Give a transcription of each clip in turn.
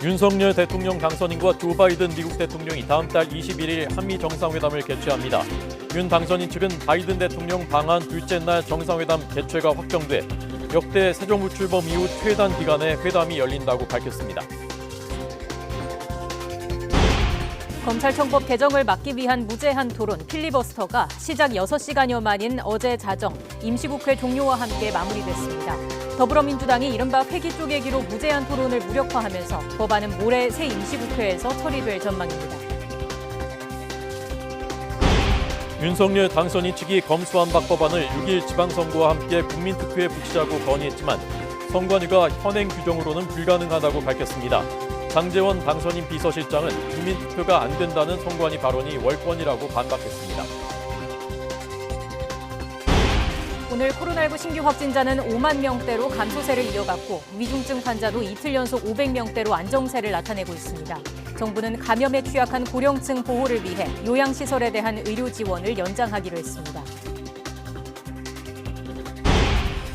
윤석열 대통령 당선인과 조 바이든 미국 대통령이 다음 달 21일 한미 정상회담을 개최합니다. 윤 당선인 측은 바이든 대통령 방한 둘째 날 정상회담 개최가 확정돼 역대 새 정부 출범 이후 최단 기간에 회담이 열린다고 밝혔습니다. 검찰청법 개정을 막기 위한 무제한 토론 필리버스터가 시작 6시간여 만인 어제 자정 임시국회 종료와 함께 마무리됐습니다. 더불어민주당이 이른바 회기 쪼개기로 무제한 토론을 무력화하면서 법안은 모레 새 임시국회에서 처리될 전망입니다. 윤석열 당선인 측이 검수완박 법안을 6일 지방선거와 함께 국민투표에 붙이자고 건의했지만 선관위가 현행 규정으로는 불가능하다고 밝혔습니다. 장제원 당선인 비서실장은 국민투표가 안 된다는 선관위 발언이 월권이라고 반박했습니다. 오늘 코로나19 신규 확진자는 5만 명대로 감소세를 이어갔고 위중증 환자도 이틀 연속 500명대로 안정세를 나타내고 있습니다. 정부는 감염에 취약한 고령층 보호를 위해 요양시설에 대한 의료 지원을 연장하기로 했습니다.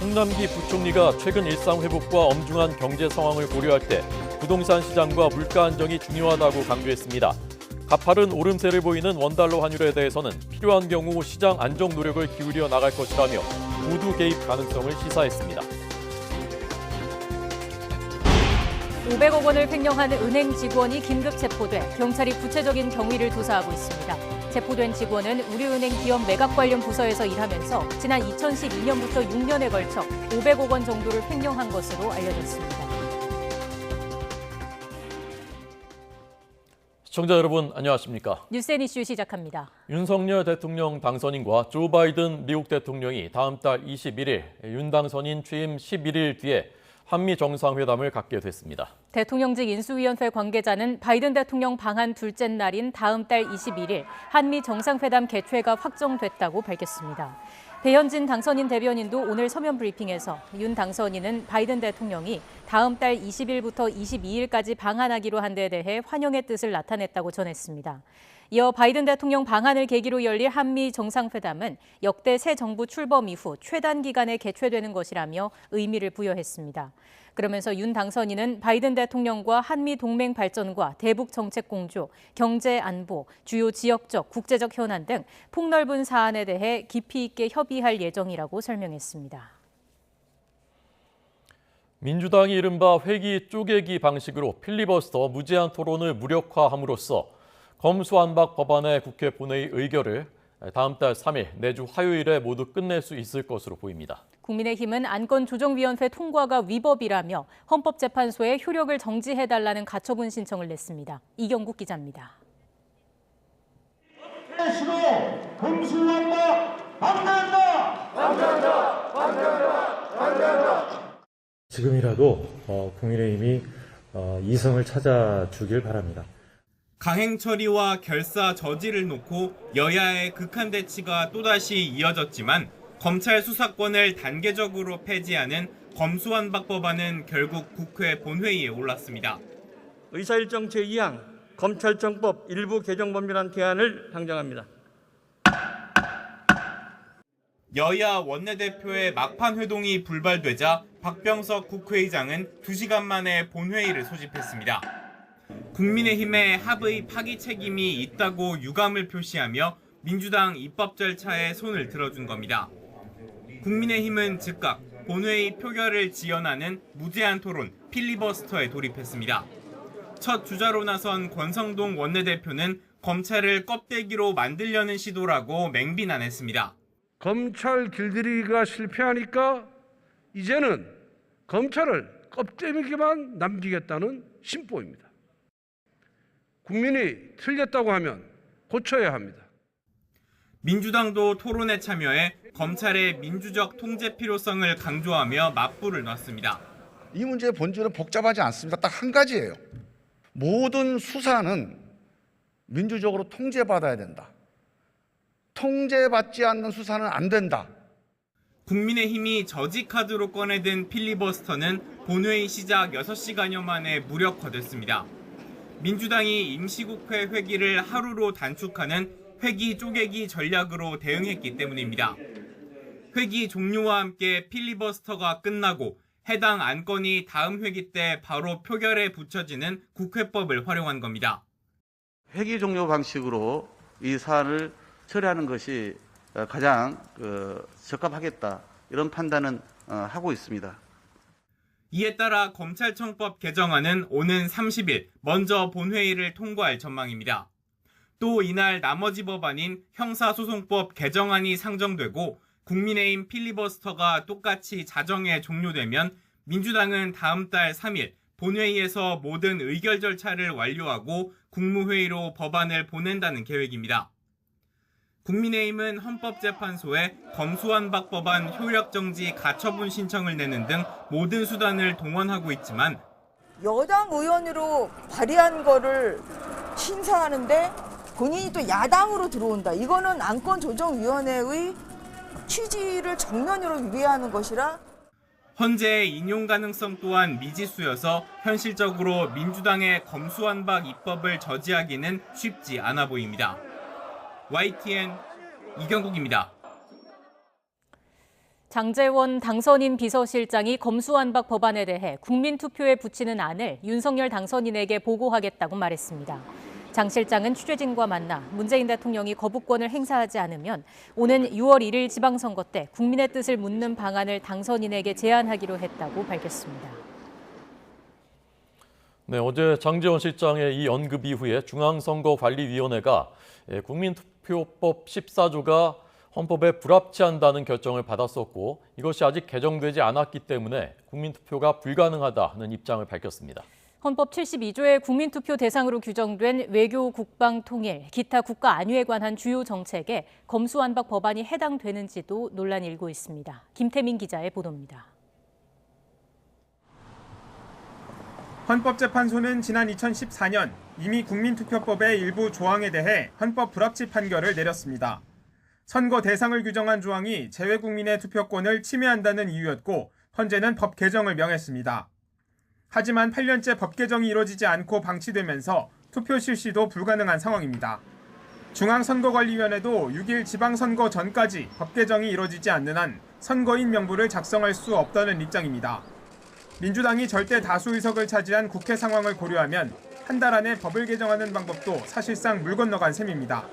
홍남기 부총리가 최근 일상 회복과 엄중한 경제 상황을 고려할 때 부동산 시장과 물가 안정이 중요하다고 강조했습니다. 가파른 오름세를 보이는 원달러 환율에 대해서는 필요한 경우 시장 안정 노력을 기울여 나갈 것이라며 모두 개입 가능성을 시사했습니다. 500억 원을 횡령한 은행 직원이 긴급 체포돼 경찰이 구체적인 경위를 조사하고 있습니다. 체포된 직원은 우리은행 기업 매각 관련 부서에서 일하면서 지난 2012년부터 6년에 걸쳐 500억 원 정도를 횡령한 것으로 알려졌습니다. 시청자 여러분 안녕하십니까? 뉴스앤 이슈 시작합니다. 윤석열 대통령 당선인과 조 바이든 미국 대통령이 다음 달 21일 윤 당선인 취임 11일 뒤에 한미 정상회담을 갖게 됐습니다. 대통령직 인수위원회 관계자는 바이든 대통령 방한 둘째 날인 다음 달 21일 한미 정상회담 개최가 확정됐다고 밝혔습니다. 배현진 당선인 대변인도 오늘 서면 브리핑에서 윤 당선인은 바이든 대통령이 다음 달 20일부터 22일까지 방한하기로 한 데 대해 환영의 뜻을 나타냈다고 전했습니다. 이어 바이든 대통령 방한을 계기로 열릴 한미 정상회담은 역대 새 정부 출범 이후 최단 기간에 개최되는 것이라며 의미를 부여했습니다. 그러면서 윤 당선인은 바이든 대통령과 한미 동맹 발전과 대북 정책 공조, 경제 안보, 주요 지역적, 국제적 현안 등 폭넓은 사안에 대해 깊이 있게 협의할 예정이라고 설명했습니다. 민주당이 이른바 회기 쪼개기 방식으로 필리버스터 무제한 토론을 무력화함으로써 검수완박 법안의 국회 본회의 의결을 다음 달 3일 내주 화요일에 모두 끝낼 수 있을 것으로 보입니다. 국민의힘은 안건조정위원회 통과가 위법이라며 헌법재판소에 효력을 정지해달라는 가처분 신청을 냈습니다. 이경국 기자입니다. 시로 검수완박 반대한다! 반대한다! 반대한다! 반대한다! 지금이라도 국민의힘이 이성을 찾아주길 바랍니다. 강행 처리와 결사 저지를 놓고 여야의 극한 대치가 또다시 이어졌지만 검찰 수사권을 단계적으로 폐지하는 검수완박 법안은 결국 국회 본회의에 올랐습니다. 의사일정 제2항 검찰청법 일부 개정 법률안 개안을 상정합니다. 여야 원내대표의 막판 회동이 불발되자 박병석 국회의장은 2시간 만에 본회의를 소집했습니다. 국민의힘의 합의 파기 책임이 있다고 유감을 표시하며 민주당 입법 절차에 손을 들어준 겁니다. 국민의힘은 즉각 본회의 표결을 지연하는 무제한 토론 필리버스터에 돌입했습니다. 첫 주자로 나선 권성동 원내대표는 검찰을 껍데기로 만들려는 시도라고 맹비난했습니다. 검찰 길들이기가 실패하니까 이제는 검찰을 껍데기만 남기겠다는 심보입니다. 국민이 틀렸다고 하면 고쳐야 합니다. 민주당도 토론에 참여해 검찰의 민주적 통제 필요성을 강조하며 맞불을 놨습니다. 이 문제의 본질은 복잡하지 않습니다. 딱 한 가지예요. 모든 수사는 민주적으로 통제받아야 된다. 통제받지 않는 수사는 안 된다. 국민의힘이 저지 카드로 꺼내든 필리버스터는 본회의 시작 6시간여 만에 무력화됐습니다. 민주당이 임시국회 회기를 하루로 단축하는 회기 쪼개기 전략으로 대응했기 때문입니다. 회기 종료와 함께 필리버스터가 끝나고 해당 안건이 다음 회기 때 바로 표결에 붙여지는 국회법을 활용한 겁니다. 회기 종료 방식으로 이 사안을 처리하는 것이 가장 적합하겠다, 이런 판단은 하고 있습니다. 이에 따라 검찰청법 개정안은 오는 30일 먼저 본회의를 통과할 전망입니다. 또 이날 나머지 법안인 형사소송법 개정안이 상정되고 국민의힘 필리버스터가 똑같이 자정에 종료되면 민주당은 다음 달 3일 본회의에서 모든 의결 절차를 완료하고 국무회의로 법안을 보낸다는 계획입니다. 국민의힘은 헌법재판소에 검수완박 법안 효력정지 가처분 신청을 내는 등 모든 수단을 동원하고 있지만 여당 의원으로 발의한 거를 심사하는데 본인이 또 야당으로 들어온다. 이거는 안건조정위원회의 취지를 정면으로 위배하는 것이라 헌재의 인용 가능성 또한 미지수여서 현실적으로 민주당의 검수완박 입법을 저지하기는 쉽지 않아 보입니다. YTN 이경국입니다. 장제원 당선인 비서실장이 검수완박 법안에 대해 국민투표에 붙이는 안을 윤석열 당선인에게 보고하겠다고 말했습니다. 장 실장은 취재진과 만나 문재인 대통령이 거부권을 행사하지 않으면 오는 6월 1일 지방선거 때 국민의 뜻을 묻는 방안을 당선인에게 제안하기로 했다고 밝혔습니다. 네, 어제 장제원 실장의 이 언급 이후에 중앙선거관리위원회가 국민투표법 14조가 헌법에 불합치한다는 결정을 받았었고 이것이 아직 개정되지 않았기 때문에 국민투표가 불가능하다는 입장을 밝혔습니다. 헌법 72조의 국민투표 대상으로 규정된 외교, 국방, 통일, 기타 국가 안위에 관한 주요 정책에 검수완박 법안이 해당되는지도 논란이 일고 있습니다. 김태민 기자의 보도입니다. 헌법재판소는 지난 2014년 이미 국민투표법의 일부 조항에 대해 헌법 불합치 판결을 내렸습니다. 선거 대상을 규정한 조항이 재외국민의 투표권을 침해한다는 이유였고 헌재는 법 개정을 명했습니다. 하지만 8년째 법 개정이 이루어지지 않고 방치되면서 투표 실시도 불가능한 상황입니다. 중앙선거관리위원회도 6일 지방선거 전까지 법 개정이 이루어지지 않는 한 선거인 명부를 작성할 수 없다는 입장입니다. 민주당이 절대 다수 의석을 차지한 국회 상황을 고려하면 한 달 안에 법을 개정하는 방법도 사실상 물 건너간 셈입니다.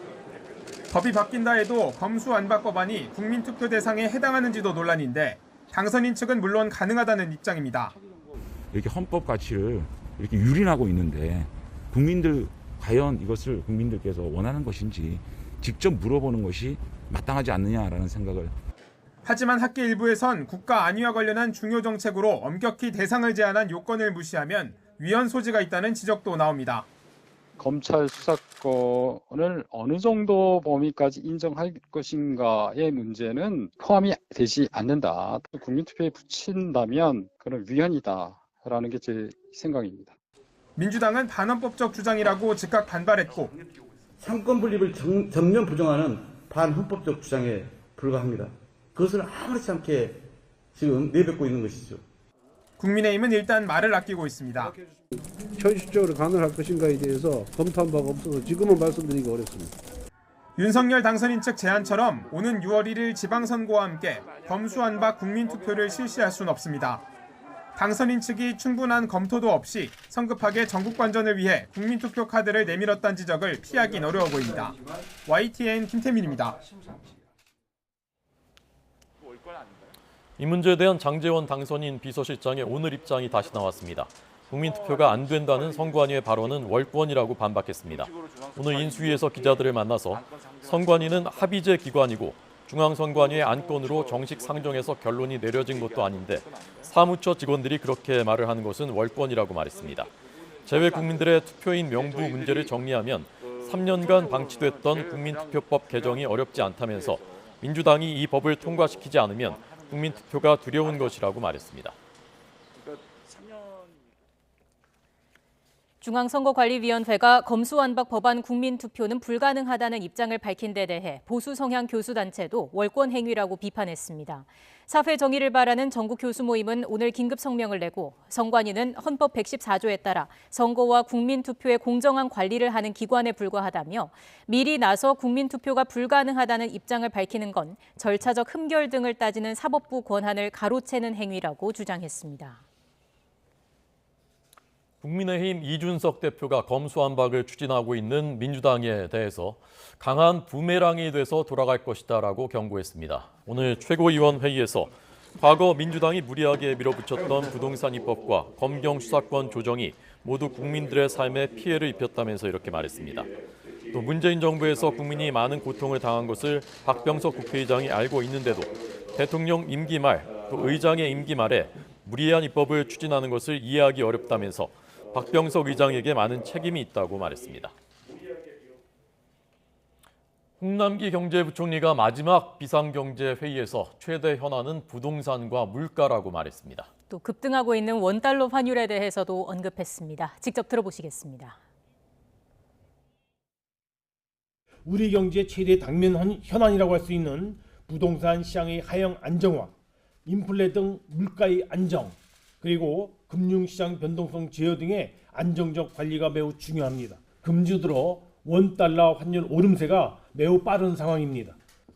법이 바뀐다 해도 검수완박 법안이 국민투표 대상에 해당하는지도 논란인데 당선인 측은 물론 가능하다는 입장입니다. 이렇게 헌법 가치를 이렇게 유린하고 있는데 국민들 과연 이것을 국민들께서 원하는 것인지 직접 물어보는 것이 마땅하지 않느냐라는 생각을. 하지만 학계 일부에선 국가 안위와 관련한 중요 정책으로 엄격히 대상을 제한한 요건을 무시하면 위헌 소지가 있다는 지적도 나옵니다. 검찰 수사권을 어느 정도 범위까지 인정할 것인가의 문제는 포함이 되지 않는다. 국민투표에 붙인다면 그런 위헌이다라는 게 제 생각입니다. 민주당은 반헌법적 주장이라고 즉각 반발했고 상권 분립을 전면 부정하는 반헌법적 주장에 불과합니다. 그것을 아무렇지 않게 지금 내뱉고 있는 것이죠. 국민의힘은 일단 말을 아끼고 있습니다. 현실적으로 가능할 것인가에 대해서 검토한 바가 없어서 지금은 말씀드리기 어렵습니다. 윤석열 당선인 측 제안처럼 오는 6월 1일 지방선거와 함께 검수완박 국민투표를 실시할 수는 없습니다. 당선인 측이 충분한 검토도 없이 성급하게 전국관전을 위해 국민투표 카드를 내밀었다는 지적을 피하긴 어려워 보입니다. YTN 김태민입니다. 이 문제에 대한 장제원 당선인 비서실장의 오늘 입장이 다시 나왔습니다. 국민투표가 안 된다는 선관위의 발언은 월권이라고 반박했습니다. 오늘 인수위에서 기자들을 만나서 선관위는 합의제 기관이고 중앙선관위의 안건으로 정식 상정해서 결론이 내려진 것도 아닌데 사무처 직원들이 그렇게 말을 하는 것은 월권이라고 말했습니다. 재외 국민들의 투표인 명부 문제를 정리하면 3년간 방치됐던 국민투표법 개정이 어렵지 않다면서 민주당이 이 법을 통과시키지 않으면 국민투표가 두려운 것이라고 말했습니다. 중앙선거관리위원회가 검수완박 법안 국민투표는 불가능하다는 입장을 밝힌 데 대해 보수 성향 교수단체도 월권 행위라고 비판했습니다. 사회 정의를 바라는 전국 교수 모임은 오늘 긴급 성명을 내고 선관위는 헌법 114조에 따라 선거와 국민투표의 공정한 관리를 하는 기관에 불과하다며 미리 나서 국민투표가 불가능하다는 입장을 밝히는 건 절차적 흠결 등을 따지는 사법부 권한을 가로채는 행위라고 주장했습니다. 국민의힘 이준석 대표가 검수완박을 추진하고 있는 민주당에 대해서 강한 부메랑이 돼서 돌아갈 것이다라고 경고했습니다. 오늘 최고위원회의에서 과거 민주당이 무리하게 밀어붙였던 부동산 입법과 검경 수사권 조정이 모두 국민들의 삶에 피해를 입혔다면서 이렇게 말했습니다. 또 문재인 정부에서 국민이 많은 고통을 당한 것을 박병석 국회의장이 알고 있는데도 대통령 임기 말, 또 의장의 임기 말에 무리한 입법을 추진하는 것을 이해하기 어렵다면서 박병석 의장에게 많은 책임이 있다고 말했습니다. 홍남기 경제부총리가 마지막 비상경제회의에서 최대 현안은 부동산과 물가라고 말했습니다. 또 급등하고 있는 원달러 환율에 대해서도 언급했습니다. 직접 들어보시겠습니다. 우리 경제의 최대 당면 현안이라고 할 수 있는 부동산 시장의 하향 안정화, 인플레 등 물가의 안정, 그리고 금융시장 변동성 제어 등의 안정적 관리가 매우 중요합니다. 금주 들어 원달러 환율 오름세가 매우 빠른 상황입니다.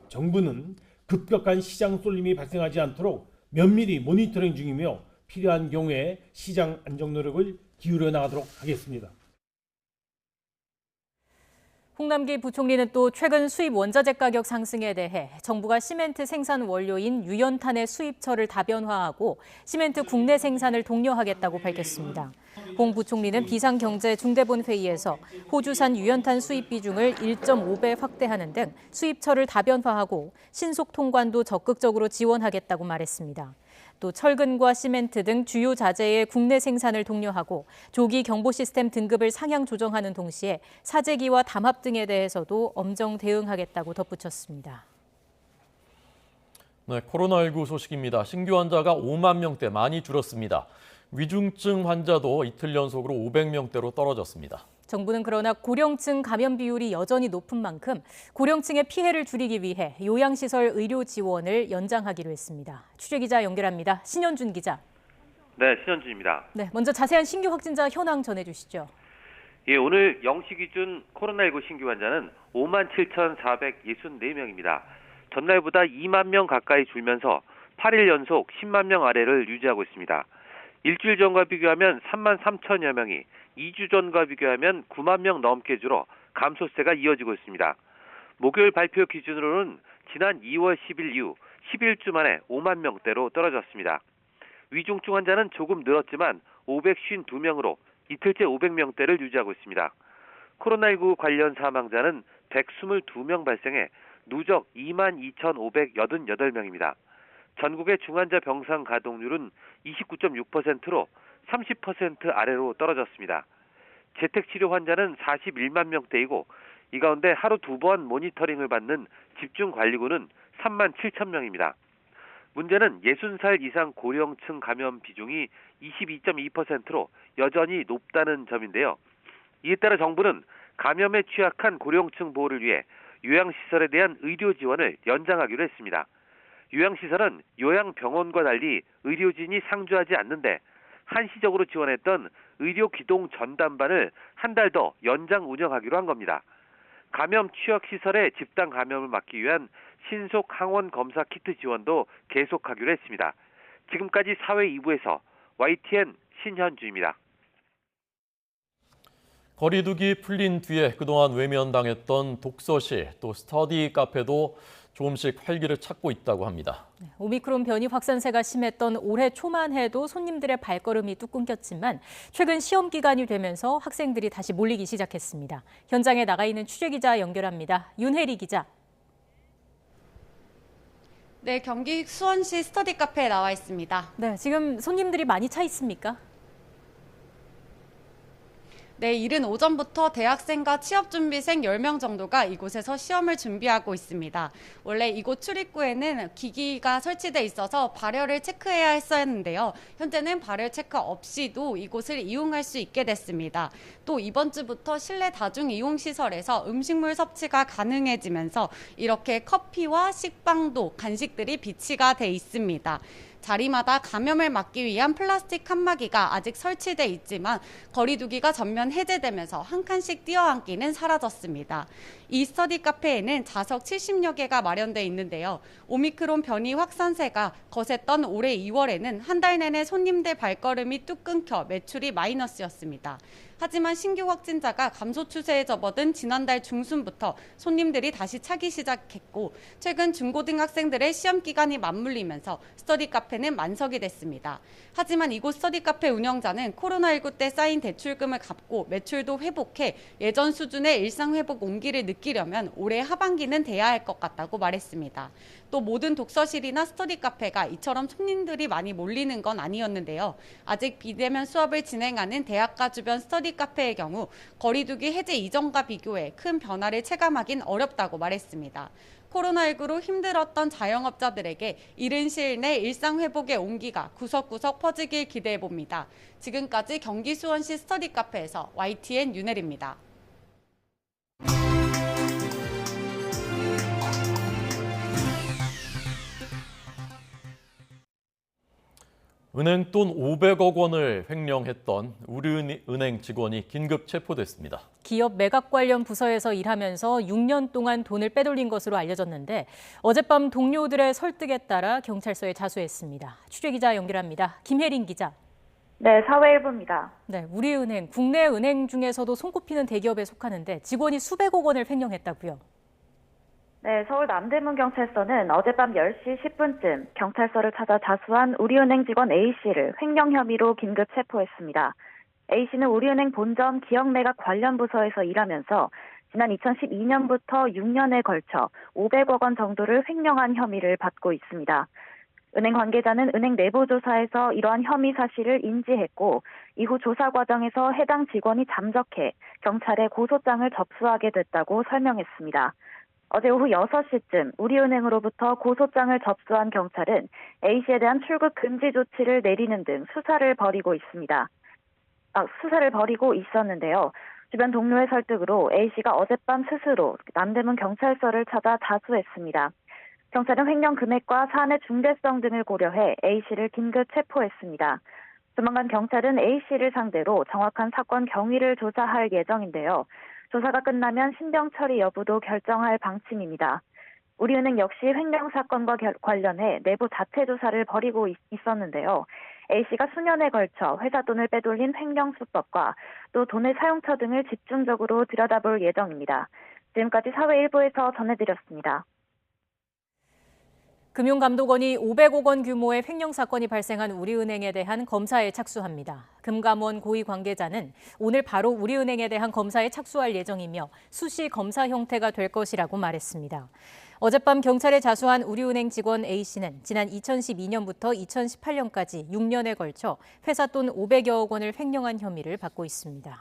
정부는 급격한 시장 쏠림이 발생하지 않도록 면밀히 모니터링 중이며 필요한 경우에 시장 안정 노력을 기울여 나가도록 하겠습니다. 홍남기 부총리는 또 최근 수입 원자재 가격 상승에 대해 정부가 시멘트 생산 원료인 유연탄의 수입처를 다변화하고 시멘트 국내 생산을 독려하겠다고 밝혔습니다. 홍 부총리는 비상경제중대본 회의에서 호주산 유연탄 수입 비중을 1.5배 확대하는 등 수입처를 다변화하고 신속 통관도 적극적으로 지원하겠다고 말했습니다. 또 철근과 시멘트 등 주요 자재의 국내 생산을 독려하고 조기 경보 시스템 등급을 상향 조정하는 동시에 사재기와 담합 등에 대해서도 엄정 대응하겠다고 덧붙였습니다. 네, 코로나19 소식입니다. 신규 환자가 5만 명대 많이 줄었습니다. 위중증 환자도 이틀 연속으로 500명대로 떨어졌습니다. 정부는 그러나 고령층 감염 비율이 여전히 높은 만큼 고령층의 피해를 줄이기 위해 요양시설 의료 지원을 연장하기로 했습니다. 취재기자 연결합니다. 신현준 기자. 네, 신현준입니다. 네, 먼저 자세한 신규 확진자 현황 전해주시죠. 예, 오늘 0시 기준 코로나19 신규 환자는 57,464명입니다. 전날보다 2만 명 가까이 줄면서 8일 연속 10만 명 아래를 유지하고 있습니다. 일주일 전과 비교하면 3만 3천여 명이, 2주 전과 비교하면 9만 명 넘게 줄어 감소세가 이어지고 있습니다. 목요일 발표 기준으로는 지난 2월 10일 이후 11주 만에 5만 명대로 떨어졌습니다. 위중증 환자는 조금 늘었지만 552명으로 이틀째 500명대를 유지하고 있습니다. 코로나19 관련 사망자는 122명 발생해 누적 22,588명입니다. 전국의 중환자 병상 가동률은 29.6%로 30% 아래로 떨어졌습니다. 재택치료 환자는 41만 명대이고 이 가운데 하루 2번 모니터링을 받는 집중관리군은 3만 7천 명입니다. 문제는 60살 이상 고령층 감염 비중이 22.2%로 여전히 높다는 점인데요. 이에 따라 정부는 감염에 취약한 고령층 보호를 위해 요양시설에 대한 의료 지원을 연장하기로 했습니다. 요양시설은 요양병원과 달리 의료진이 상주하지 않는데 한시적으로 지원했던 의료기동 전담반을 한 달 더 연장 운영하기로 한 겁니다. 감염 취약시설의 집단 감염을 막기 위한 신속 항원 검사 키트 지원도 계속하기로 했습니다. 지금까지 사회 2부에서 YTN 신현주입니다. 거리두기 풀린 뒤에 그동안 외면당했던 독서실, 또 스터디 카페도 조금씩 활기를 찾고 있다고 합니다. 오미크론 변이 확산세가 심했던 올해 초만 해도 손님들의 발걸음이 뚝 끊겼지만 최근 시험 기간이 되면서 학생들이 다시 몰리기 시작했습니다. 현장에 나가 있는 취재기자 연결합니다. 윤혜리 기자. 네, 경기 수원시 스터디 카페에 나와 있습니다. 네, 지금 손님들이 많이 차 있습니까? 네, 이른 오전부터 대학생과 취업준비생 10명 정도가 이곳에서 시험을 준비하고 있습니다. 원래 이곳 출입구에는 기기가 설치돼 있어서 발열을 체크해야 했었는데요. 현재는 발열 체크 없이도 이곳을 이용할 수 있게 됐습니다. 또 이번 주부터 실내 다중이용시설에서 음식물 섭취가 가능해지면서 이렇게 커피와 식빵도 간식들이 비치가 돼 있습니다. 자리마다 감염을 막기 위한 플라스틱 칸막이가 아직 설치돼 있지만 거리두기가 전면 해제되면서 한 칸씩 뛰어앉기는 사라졌습니다. 이 스터디 카페에는 좌석 70여 개가 마련돼 있는데요. 오미크론 변이 확산세가 거셌던 올해 2월에는 한 달 내내 손님들 발걸음이 뚝 끊겨 매출이 마이너스였습니다. 하지만 신규 확진자가 감소 추세에 접어든 지난달 중순부터 손님들이 다시 차기 시작했고 최근 중고등학생들의 시험 기간이 맞물리면서 스터디 카페는 만석이 됐습니다. 하지만 이곳 스터디 카페 운영자는 코로나19 때 쌓인 대출금을 갚고 매출도 회복해 예전 수준의 일상 회복 온기를 느끼려면 올해 하반기는 돼야 할 것 같다고 말했습니다. 또 모든 독서실이나 스터디 카페가 이처럼 손님들이 많이 몰리는 건 아니었는데요. 아직 비대면 수업을 진행하는 대학가 주변 스터디 카페의 경우 거리두기 해제 이전과 비교해 큰 변화를 체감하긴 어렵다고 말했습니다. 코로나19로 힘들었던 자영업자들에게 이른 시일 내 일상 회복의 온기가 구석구석 퍼지길 기대해봅니다. 지금까지 경기 수원시 스터디 카페에서 YTN 윤혜리입니다. 은행 돈 500억 원을 횡령했던 우리은행 직원이 긴급 체포됐습니다. 기업 매각 관련 부서에서 일하면서 6년 동안 돈을 빼돌린 것으로 알려졌는데 어젯밤 동료들의 설득에 따라 경찰서에 자수했습니다. 취재기자 연결합니다. 김혜린 기자. 네, 사회일보입니다. 네, 우리은행, 국내 은행 중에서도 손꼽히는 대기업에 속하는데 직원이 수백억 원을 횡령했다고요? 네, 서울 남대문 경찰서는 어젯밤 10시 10분쯤 경찰서를 찾아 자수한 우리은행 직원 A씨를 횡령 혐의로 긴급 체포했습니다. A씨는 우리은행 본점 기업 매각 관련 부서에서 일하면서 지난 2012년부터 6년에 걸쳐 500억 원 정도를 횡령한 혐의를 받고 있습니다. 은행 관계자는 은행 내부 조사에서 이러한 혐의 사실을 인지했고 이후 조사 과정에서 해당 직원이 잠적해 경찰에 고소장을 접수하게 됐다고 설명했습니다. 어제 오후 6시쯤 우리은행으로부터 고소장을 접수한 경찰은 A씨에 대한 출국 금지 조치를 내리는 등 수사를 벌이고 있었는데요. 주변 동료의 설득으로 A씨가 어젯밤 스스로 남대문 경찰서를 찾아 자수했습니다. 경찰은 횡령 금액과 사안의 중대성 등을 고려해 A씨를 긴급 체포했습니다. 조만간 경찰은 A씨를 상대로 정확한 사건 경위를 조사할 예정인데요. 조사가 끝나면 신병 처리 여부도 결정할 방침입니다. 우리은행 역시 횡령 사건과 관련해 내부 자체 조사를 벌이고 있었는데요. A씨가 수년에 걸쳐 회사 돈을 빼돌린 횡령 수법과 또 돈의 사용처 등을 집중적으로 들여다볼 예정입니다. 지금까지 사회일보에서 전해드렸습니다. 금융감독원이 500억 원 규모의 횡령 사건이 발생한 우리은행에 대한 검사에 착수합니다. 금감원 고위 관계자는 오늘 바로 우리은행에 대한 검사에 착수할 예정이며 수시 검사 형태가 될 것이라고 말했습니다. 어젯밤 경찰에 자수한 우리은행 직원 A씨는 지난 2012년부터 2018년까지 6년에 걸쳐 회사 돈 500여억 원을 횡령한 혐의를 받고 있습니다.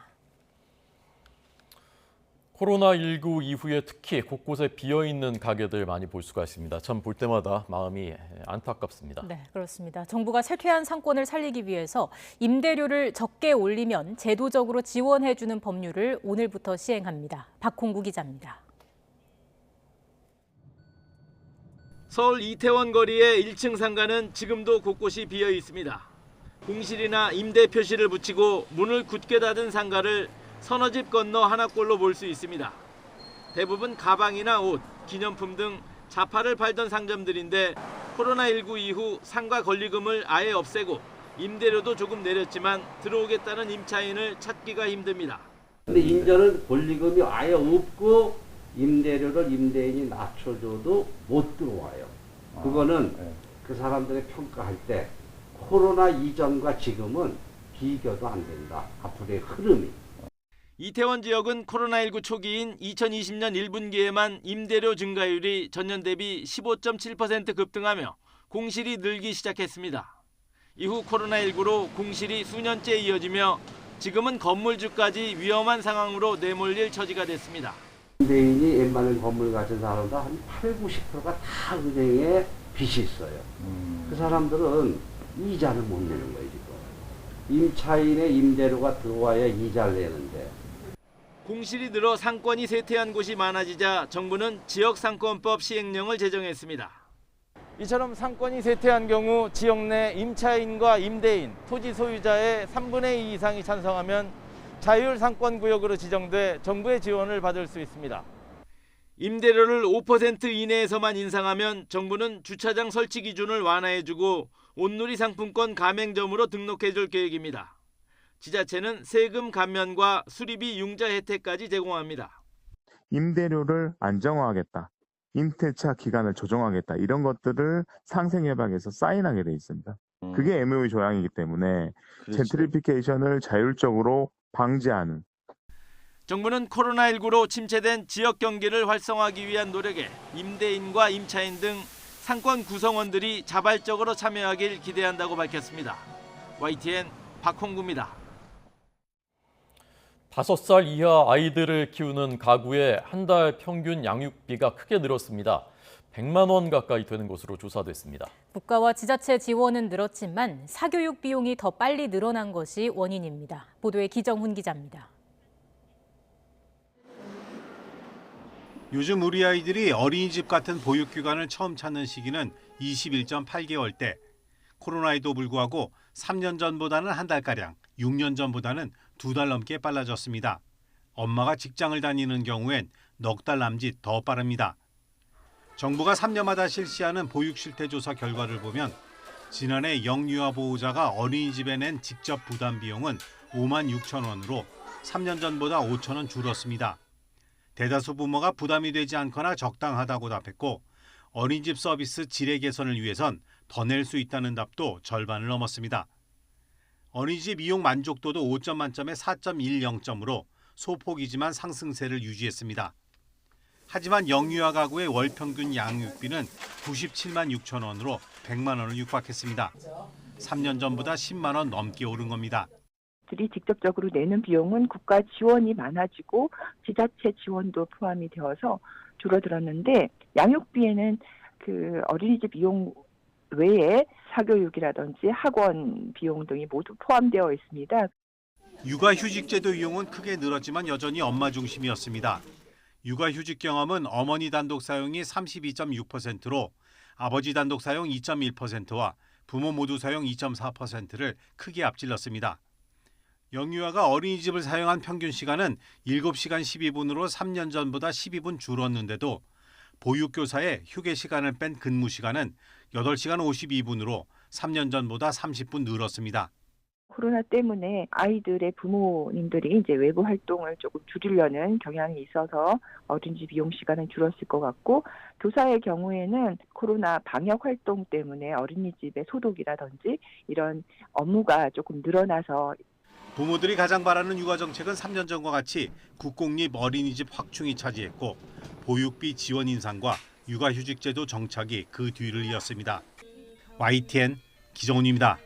코로나19 이후에 특히 곳곳에 비어있는 가게들 많이 볼 수가 있습니다. 참 볼 때마다 마음이 안타깝습니다. 네, 그렇습니다. 정부가 쇠퇴한 상권을 살리기 위해서 임대료를 적게 올리면 제도적으로 지원해주는 법률을 오늘부터 시행합니다. 박홍구 기자입니다. 서울 이태원 거리의 1층 상가는 지금도 곳곳이 비어 있습니다. 공실이나 임대 표시를 붙이고 문을 굳게 닫은 상가를 서너 집 건너 하나꼴로 볼 수 있습니다. 대부분 가방이나 옷, 기념품 등 자파를 팔던 상점들인데 코로나19 이후 상가 권리금을 아예 없애고 임대료도 조금 내렸지만 들어오겠다는 임차인을 찾기가 힘듭니다. 근데 임자는 권리금이 아예 없고 임대료를 임대인이 낮춰줘도 못 들어와요. 그거는 그 사람들의 평가할 때 코로나 이전과 지금은 비교도 안 된다. 앞으로의 흐름이. 이태원 지역은 코로나19 초기인 2020년 1분기에만 임대료 증가율이 전년 대비 15.7% 급등하며 공실이 늘기 시작했습니다. 이후 코로나19로 공실이 수년째 이어지며 지금은 건물주까지 위험한 상황으로 내몰릴 처지가 됐습니다. 임대인이 웬만한 건물 가진 사람들 한 80~90%가 다 은행에 빚이 있어요. 그 사람들은 이자를 못 내는 거예요, 지금. 임차인의 임대료가 들어와야 이자를 내는데. 공실이 늘어 상권이 쇠퇴한 곳이 많아지자 정부는 지역상권법 시행령을 제정했습니다. 이처럼 상권이 쇠퇴한 경우 지역 내 임차인과 임대인, 토지 소유자의 3분의 2 이상이 찬성하면 자율상권구역으로 지정돼 정부의 지원을 받을 수 있습니다. 임대료를 5% 이내에서만 인상하면 정부는 주차장 설치 기준을 완화해주고 온누리 상품권 가맹점으로 등록해줄 계획입니다. 지자체는 세금 감면과 수리비 융자 혜택까지 제공합니다. 임대료를 안정화하겠다, 임대차 기간을 조정하겠다, 이런 것들을 상생협약에서 사인하게 돼 있습니다. 그게 MOU 조항이기 때문에 젠트리피케이션을 자율적으로 방지하는. 정부는 코로나19로 침체된 지역 경기를 활성화하기 위한 노력에 임대인과 임차인 등 상권 구성원들이 자발적으로 참여하길 기대한다고 밝혔습니다. YTN 박홍구입니다. 5살 이하 아이들을 키우는 가구의 한 달 평균 양육비가 크게 늘었습니다. 100만 원 가까이 되는 것으로 조사됐습니다. 국가와 지자체 지원은 늘었지만 사교육 비용이 더 빨리 늘어난 것이 원인입니다. 보도에 기정훈 기자입니다. 요즘 우리 아이들이 어린이집 같은 보육기관을 처음 찾는 시기는 21.8개월 때. 코로나에도 불구하고 3년 전보다는 한 달가량, 6년 전보다는 2달 넘게 빨라졌습니다. 엄마가 직장을 다니는 경우엔 넉 달 남짓 더 빠릅니다. 정부가 3년마다 실시하는 보육 실태 조사 결과를 보면 지난해 영유아 보호자가 어린이집에 낸 직접 부담 비용은 56,000원으로 3년 전보다 5,000원 줄었습니다. 대다수 부모가 부담이 되지 않거나 적당하다고 답했고 어린이집 서비스 질의 개선을 위해선 더 낼 수 있다는 답도 절반을 넘었습니다. 어린이집 이용 만족도도 5점 만점에 4.10점으로 소폭이지만 상승세를 유지했습니다. 하지만 영유아 가구의 월 평균 양육비는 97만 6천 원으로 100만 원을 육박했습니다. 3년 전보다 10만 원 넘게 오른 겁니다. 들이 직접적으로 내는 비용은 국가 지원이 많아지고 지자체 지원도 포함이 되어서 줄어들었는데 양육비에는 그 어린이집 이용 외에 사교육이라든지 학원 비용 등이 모두 포함되어 있습니다. 육아휴직제도 이용은 크게 늘었지만 여전히 엄마 중심이었습니다. 육아휴직 경험은 어머니 단독 사용이 32.6%로 아버지 단독 사용 2.1%와 부모 모두 사용 2.4%를 크게 앞질렀습니다. 영유아가 어린이집을 사용한 평균 시간은 7시간 12분으로 3년 전보다 12분 줄었는데도 보육교사의 휴게 시간을 뺀 근무 시간은 8시간 52분으로 3년 전보다 30분 늘었습니다. 코로나 때문에 아이들의 부모님들이 이제 외부 활동을 조금 줄이려는 경향이 있어서 어린이집 이용 시간은 줄었을 것 같고 교사의 경우에는 코로나 방역 활동 때문에 어린이집의 소독이라든지 이런 업무가 조금 늘어나서 부모들이 가장 바라는 육아 정책은 3년 전과 같이 국공립 어린이집 확충이 차지했고 보육비 지원 인상과 육아휴직제도 정착이 그 뒤를 이었습니다. YTN 기정훈입니다.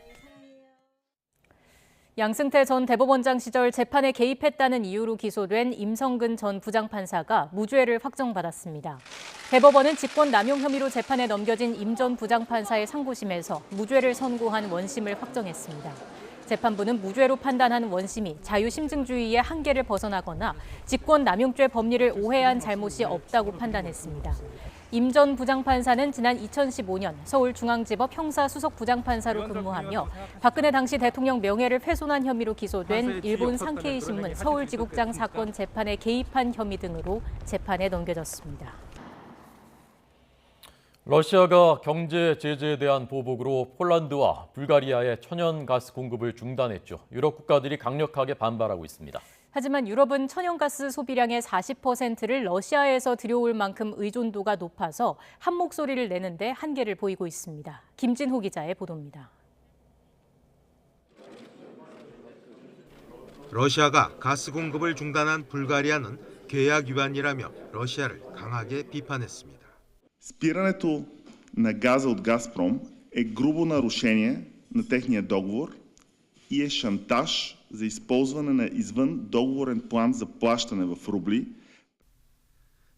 양승태 전 대법원장 시절 재판에 개입했다는 이유로 기소된 임성근 전 부장판사가 무죄를 확정받았습니다. 대법원은 직권남용 혐의로 재판에 넘겨진 임 전 부장판사의 상고심에서 무죄를 선고한 원심을 확정했습니다. 재판부는 무죄로 판단한 원심이 자유심증주의의 한계를 벗어나거나 직권남용죄 법리를 오해한 잘못이 없다고 판단했습니다. 임 전 부장판사는 지난 2015년 서울중앙지법 형사수석부장판사로 근무하며 박근혜 당시 대통령 명예를 훼손한 혐의로 기소된 일본 상케이 신문 서울지국장 사건 재판에 개입한 혐의 등으로 재판에 넘겨졌습니다. 러시아가 경제 제재에 대한 보복으로 폴란드와 불가리아의 천연가스 공급을 중단했죠. 유럽 국가들이 강력하게 반발하고 있습니다. 하지만 유럽은 천연가스 소비량의 40%를 러시아에서 들여올 만큼 의존도가 높아서 한 목소리를 내는데 한계를 보이고 있습니다. 김진호 기자의 보도입니다. 러시아가 가스 공급을 중단한 불가리아는 계약 위반이라며 러시아를 강하게 비판했습니다. Спирането на газа от Газпром е грубо нарушение на техния договор и е шантаж за използване на извън договорен план за плащане в рубли.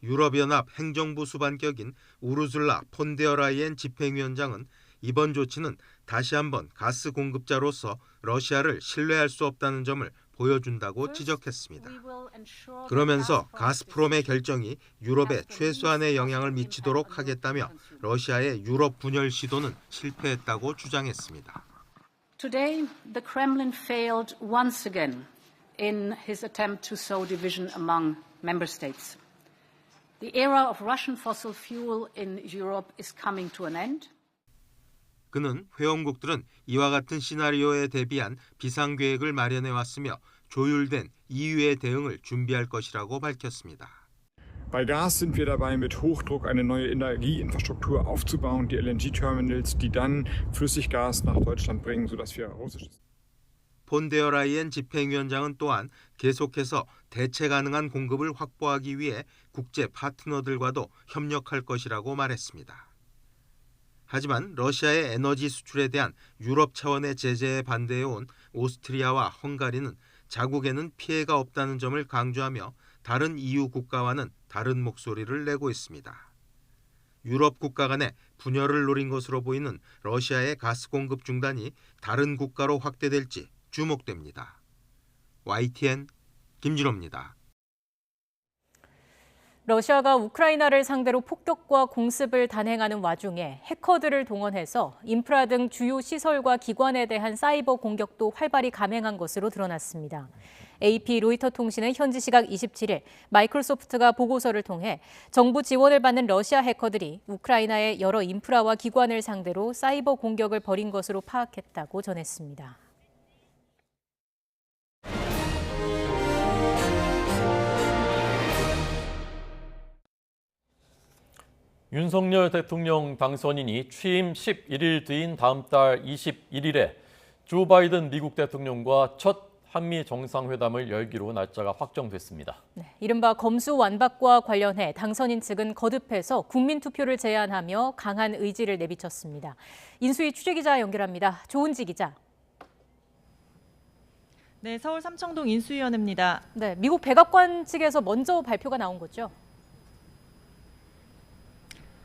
유럽연합 행정부 수반격인 우르술라 폰 데어 라이엔 집행위원장은 이번 조치는 다시 한번 가스 공급자로서 러시아를 신뢰할 수 없다는 점을 보여준다고 지적했습니다. 그러면서 가스프롬의 결정이 유럽에 최소한의 영향을 미치도록 하겠다며 러시아의 유럽 분열 시도는 실패했다고 주장했습니다. Today, the Kremlin failed once again in his attempt to sow division among member states. The era of Russian fossil fuel in Europe is coming to an end. 그는 회원국들은 이와 같은 시나리오에 대비한 비상계획을 마련해왔으며 조율된 EU의 대응을 준비할 것이라고 밝혔습니다. Bei Gas sind wir dabei, mit Hochdruck eine neue Energieinfrastruktur aufzubauen, die LNG-Terminals, die dann Flüssiggas nach Deutschland bringen, sodass wir russisches. 폰 데어 라이엔 집행위원장은 또한 계속해서 대체 가능한 공급을 확보하기 위해 국제 파트너들과도 협력할 것이라고 말했습니다. 하지만 러시아의 에너지 수출에 대한 유럽 차원의 제재에 반대해온 오스트리아와 헝가리는 자국에는 피해가 없다는 점을 강조하며 다른 EU 국가와는 다른 목소리를 내고 있습니다. 유럽 국가 간의 분열을 노린 것으로 보이는 러시아의 가스 공급 중단이 다른 국가로 확대될지 주목됩니다. YTN 김진호입니다. 러시아가 우크라이나를 상대로 폭격과 공습을 단행하는 와중에 해커들을 동원해서 인프라 등 주요 시설과 기관에 대한 사이버 공격도 활발히 감행한 것으로 드러났습니다. AP 로이터 통신은 현지 시각 27일 마이크로소프트가 보고서를 통해 정부 지원을 받는 러시아 해커들이 우크라이나의 여러 인프라와 기관을 상대로 사이버 공격을 벌인 것으로 파악했다고 전했습니다. 윤석열 대통령 당선인이 취임 11일 뒤인 다음 달 21일에 조 바이든 미국 대통령과 첫 한미 정상회담을 열기로 날짜가 확정됐습니다. 네, 이른바 검수 완박과 관련해 당선인 측은 거듭해서 국민투표를 제안하며 강한 의지를 내비쳤습니다. 인수희 취재기자 연결합니다. 조은지 기자. 네, 서울 삼청동 인수위원회입니다. 네, 미국 백악관 측에서 먼저 발표가 나온 거죠?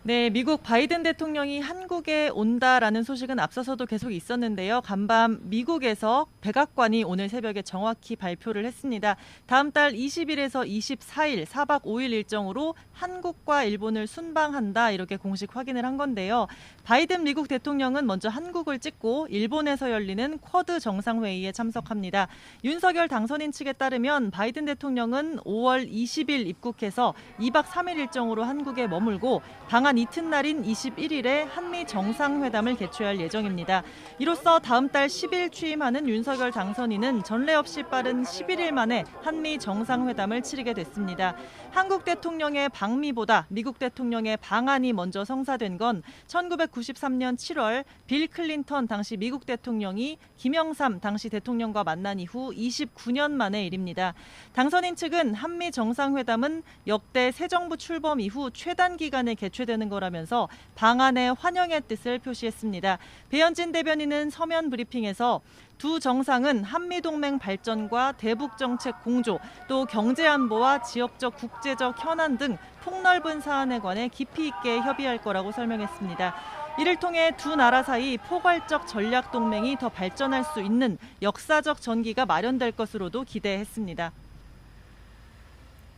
네, 미국 바이든 대통령이 한국에 온다라는 소식은 앞서서도 계속 있었는데요. 간밤 미국에서 백악관이 오늘 새벽에 정확히 발표를 했습니다. 다음 달 20일에서 24일 4박 5일 일정으로 한국과 일본을 순방한다 이렇게 공식 확인을 한 건데요. 바이든 미국 대통령은 먼저 한국을 찍고 일본에서 열리는 쿼드 정상회의에 참석합니다. 윤석열 당선인 측에 따르면 바이든 대통령은 5월 20일 입국해서 2박 3일 일정으로 한국에 머물고 방한 이튿날인 21일에 한미 정상회담을 개최할 예정입니다. 이로써 다음 달 10일 취임하는 윤석열 당선인은 전례 없이 빠른 11일 만에 한미 정상회담을 치르게 됐습니다. 한국 대통령의 방미보다 미국 대통령의 방한이 먼저 성사된 건 1993년 7월 빌 클린턴 당시 미국 대통령이 김영삼 당시 대통령과 만난 이후 29년 만의 일입니다. 당선인 측은 한미 정상회담은 역대 새 정부 출범 이후 최단 기간에 개최되는 거라면서 방한에 환영의 뜻을 표시했습니다. 배현진 대변인은 서면 브리핑에서 두 정상은 한미동맹 발전과 대북정책 공조, 또 경제안보와 지역적 국제적 현안 등 폭넓은 사안에 관해 깊이 있게 협의할 거라고 설명했습니다. 이를 통해 두 나라 사이 포괄적 전략 동맹이 더 발전할 수 있는 역사적 전기가 마련될 것으로도 기대했습니다.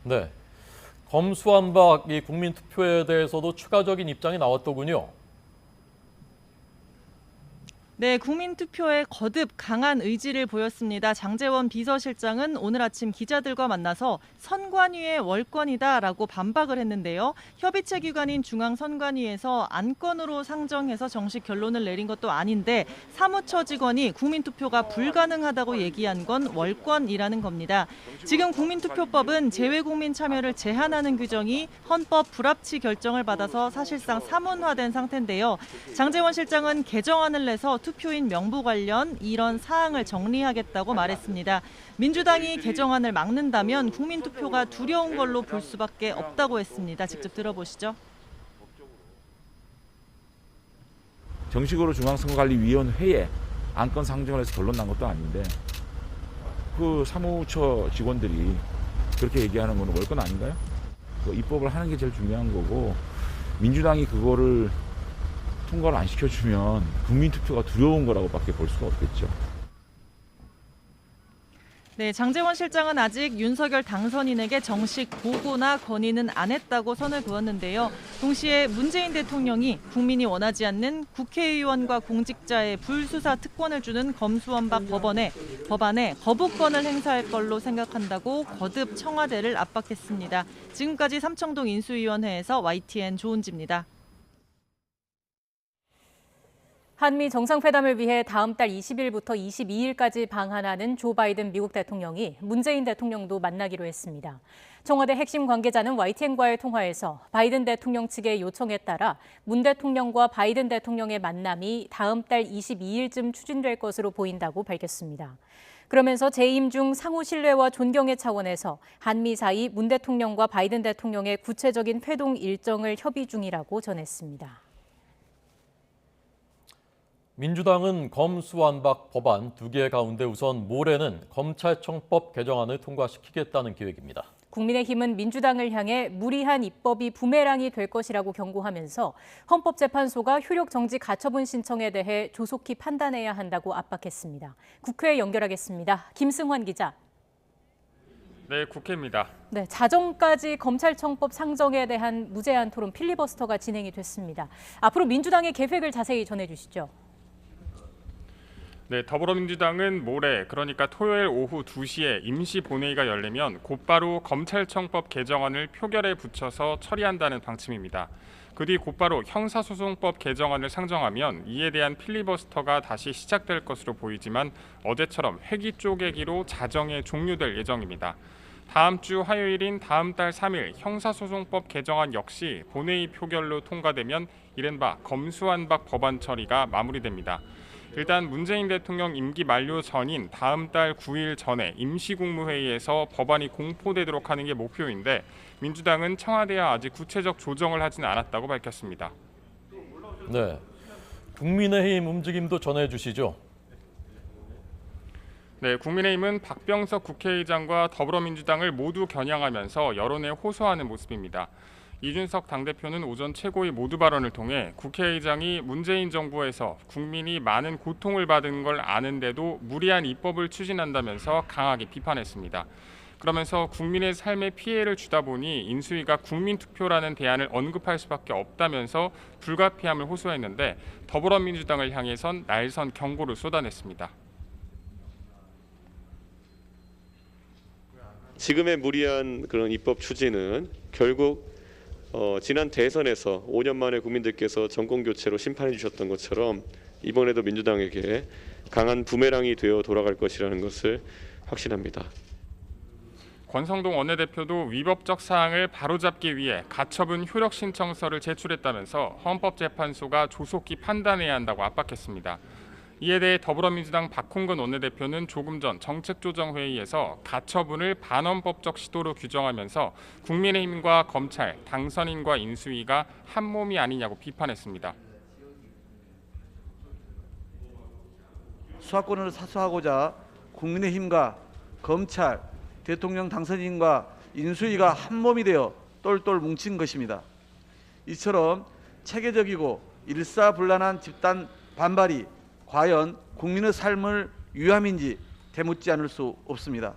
네, 검수완박 이 국민투표에 대해서도 추가적인 입장이 나왔더군요. 네, 국민투표에 거듭 강한 의지를 보였습니다. 장제원 비서실장은 오늘 아침 기자들과 만나서 선관위의 월권이다라고 반박을 했는데요. 협의체 기관인 중앙선관위에서 안건으로 상정해서 정식 결론을 내린 것도 아닌데 사무처 직원이 국민투표가 불가능하다고 얘기한 건 월권이라는 겁니다. 지금 국민투표법은 재외국민 참여를 제한하는 규정이 헌법 불합치 결정을 받아서 사실상 사문화된 상태인데요. 장제원 실장은 개정안을 내서 투표인 명부 관련 이런 사항을 정리하겠다고 말했습니다. 민주당이 개정안을 막는다면 국민투표가 두려운 걸로 볼 수밖에 없다고 했습니다. 직접 들어보시죠. 정식으로 중앙선거관리위원회에 안건 상정을 해서 결론 난 것도 아닌데 그 사무처 직원들이 그렇게 얘기하는 거는 월권 아닌가요? 그 입법을 하는 게 제일 중요한 거고 민주당이 그거를 통과를 안 시켜주면 국민투표가 두려운 거라고밖에 볼 수가 없겠죠. 네, 장제원 실장은 아직 윤석열 당선인에게 정식 보고나 건의는 안 했다고 선을 그었는데요. 동시에 문재인 대통령이 국민이 원하지 않는 국회의원과 공직자의 불수사 특권을 주는 검수완박 법안에 거부권을 행사할 걸로 생각한다고 거듭 청와대를 압박했습니다. 지금까지 삼청동 인수위원회에서 YTN 조은지입니다. 한미 정상회담을 위해 다음 달 20일부터 22일까지 방한하는 조 바이든 미국 대통령이 문재인 대통령도 만나기로 했습니다. 청와대 핵심 관계자는 YTN과의 통화에서 바이든 대통령 측의 요청에 따라 문 대통령과 바이든 대통령의 만남이 다음 달 22일쯤 추진될 것으로 보인다고 밝혔습니다. 그러면서 재임 중 상호 신뢰와 존경의 차원에서 한미 사이 문 대통령과 바이든 대통령의 구체적인 회동 일정을 협의 중이라고 전했습니다. 민주당은 검수완박 법안 2개 가운데 우선 모레는 검찰청법 개정안을 통과시키겠다는 계획입니다. 국민의힘은 민주당을 향해 무리한 입법이 부메랑이 될 것이라고 경고하면서 헌법재판소가 효력 정지 가처분 신청에 대해 조속히 판단해야 한다고 압박했습니다. 국회에 연결하겠습니다. 김승환 기자. 네, 국회입니다. 네, 자정까지 검찰청법 상정에 대한 무제한 토론 필리버스터가 진행이 됐습니다. 앞으로 민주당의 계획을 자세히 전해주시죠. 네, 더불어민주당은 모레 그러니까 토요일 오후 2시에 임시 본회의가 열리면 곧바로 검찰청법 개정안을 표결에 붙여서 처리한다는 방침입니다. 그 뒤 곧바로 형사소송법 개정안을 상정하면 이에 대한 필리버스터가 다시 시작될 것으로 보이지만 어제처럼 회기 쪼개기로 자정에 종료될 예정입니다. 다음 주 화요일인 다음 달 3일 형사소송법 개정안 역시 본회의 표결로 통과되면 이른바 검수완박 법안 처리가 마무리됩니다. 일단 문재인 대통령 임기 만료 전인 다음 달 9일 전에 임시국무회의에서 법안이 공포되도록 하는 게 목표인데 민주당은 청와대와 아직 구체적 조정을 하지는 않았다고 밝혔습니다. 네, 국민의힘 움직임도 전해주시죠. 네, 국민의힘은 박병석 국회의장과 더불어민주당을 모두 겨냥하면서 여론에 호소하는 모습입니다. 이준석 당대표는 오전 최고위 모두 발언을 통해 국회의장이 문재인 정부에서 국민이 많은 고통을 받은 걸 아는데도 무리한 입법을 추진한다면서 강하게 비판했습니다. 그러면서 국민의 삶에 피해를 주다 보니 인수위가 국민투표라는 대안을 언급할 수밖에 없다면서 불가피함을 호소했는데 더불어민주당을 향해선 날선 경고를 쏟아냈습니다. 지금의 무리한 그런 입법 추진은 결국 지난 대선에서 5년 만에 국민들께서 정권 교체로 심판해 주셨던 것처럼 이번에도 민주당에게 강한 부메랑이 되어 돌아갈 것이라는 것을 확신합니다. 권성동 원내대표도 위법적 사항을 바로잡기 위해 가처분 효력 신청서를 제출했다면서 헌법재판소가 조속히 판단해야 한다고 압박했습니다. 이에 대해 더불어민주당 박홍근 원내대표는 조금 전 정책조정회의에서 가처분을 반헌법적 시도로 규정하면서 국민의힘과 검찰, 당선인과 인수위가 한 몸이 아니냐고 비판했습니다. 수사권을 사수하고자 국민의힘과 검찰, 대통령 당선인과 인수위가 한 몸이 되어 똘똘 뭉친 것입니다. 이처럼 체계적이고 일사불란한 집단 반발이 과연 국민의 삶을 위함인지 되묻지 않을 수 없습니다.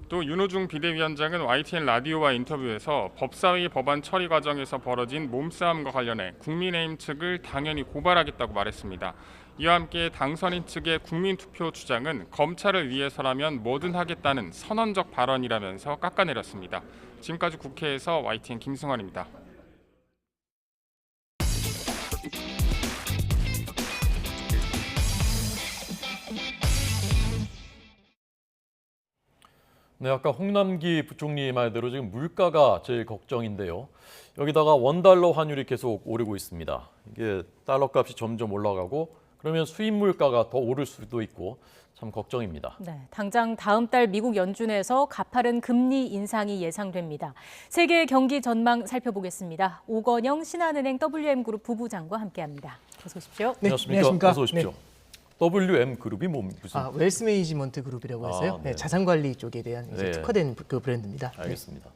또 윤호중 비대위원장은 YTN 라디오와 인터뷰에서 법사위 법안 처리 과정에서 벌어진 몸싸움과 관련해 국민의힘 측을 당연히 고발하겠다고 말했습니다. 이와 함께 당선인 측의 국민투표 주장은 검찰을 위해서라면 뭐든 하겠다는 선언적 발언이라면서 깎아내렸습니다. 지금까지 국회에서 YTN 김승환입니다. 네, 아까 홍남기 부총리 말대로 지금 물가가 제일 걱정인데요. 여기다가 원달러 환율이 계속 오르고 있습니다. 이게 달러 값이 점점 올라가고 그러면 수입 물가가 더 오를 수도 있고 참 걱정입니다. 네, 당장 다음 달 미국 연준에서 가파른 금리 인상이 예상됩니다. 세계 경기 전망 살펴보겠습니다. 오건영 신한은행 WM그룹 부부장과 함께합니다. 어서 오십시오. 네, 안녕하십니까? 어서 오십시오. 네. WM 그룹이 무슨? 웰스 매니지먼트 그룹이라고 해서요. 네. 자산관리 쪽에 대한 이제 네. 특화된 그 브랜드입니다. 알겠습니다.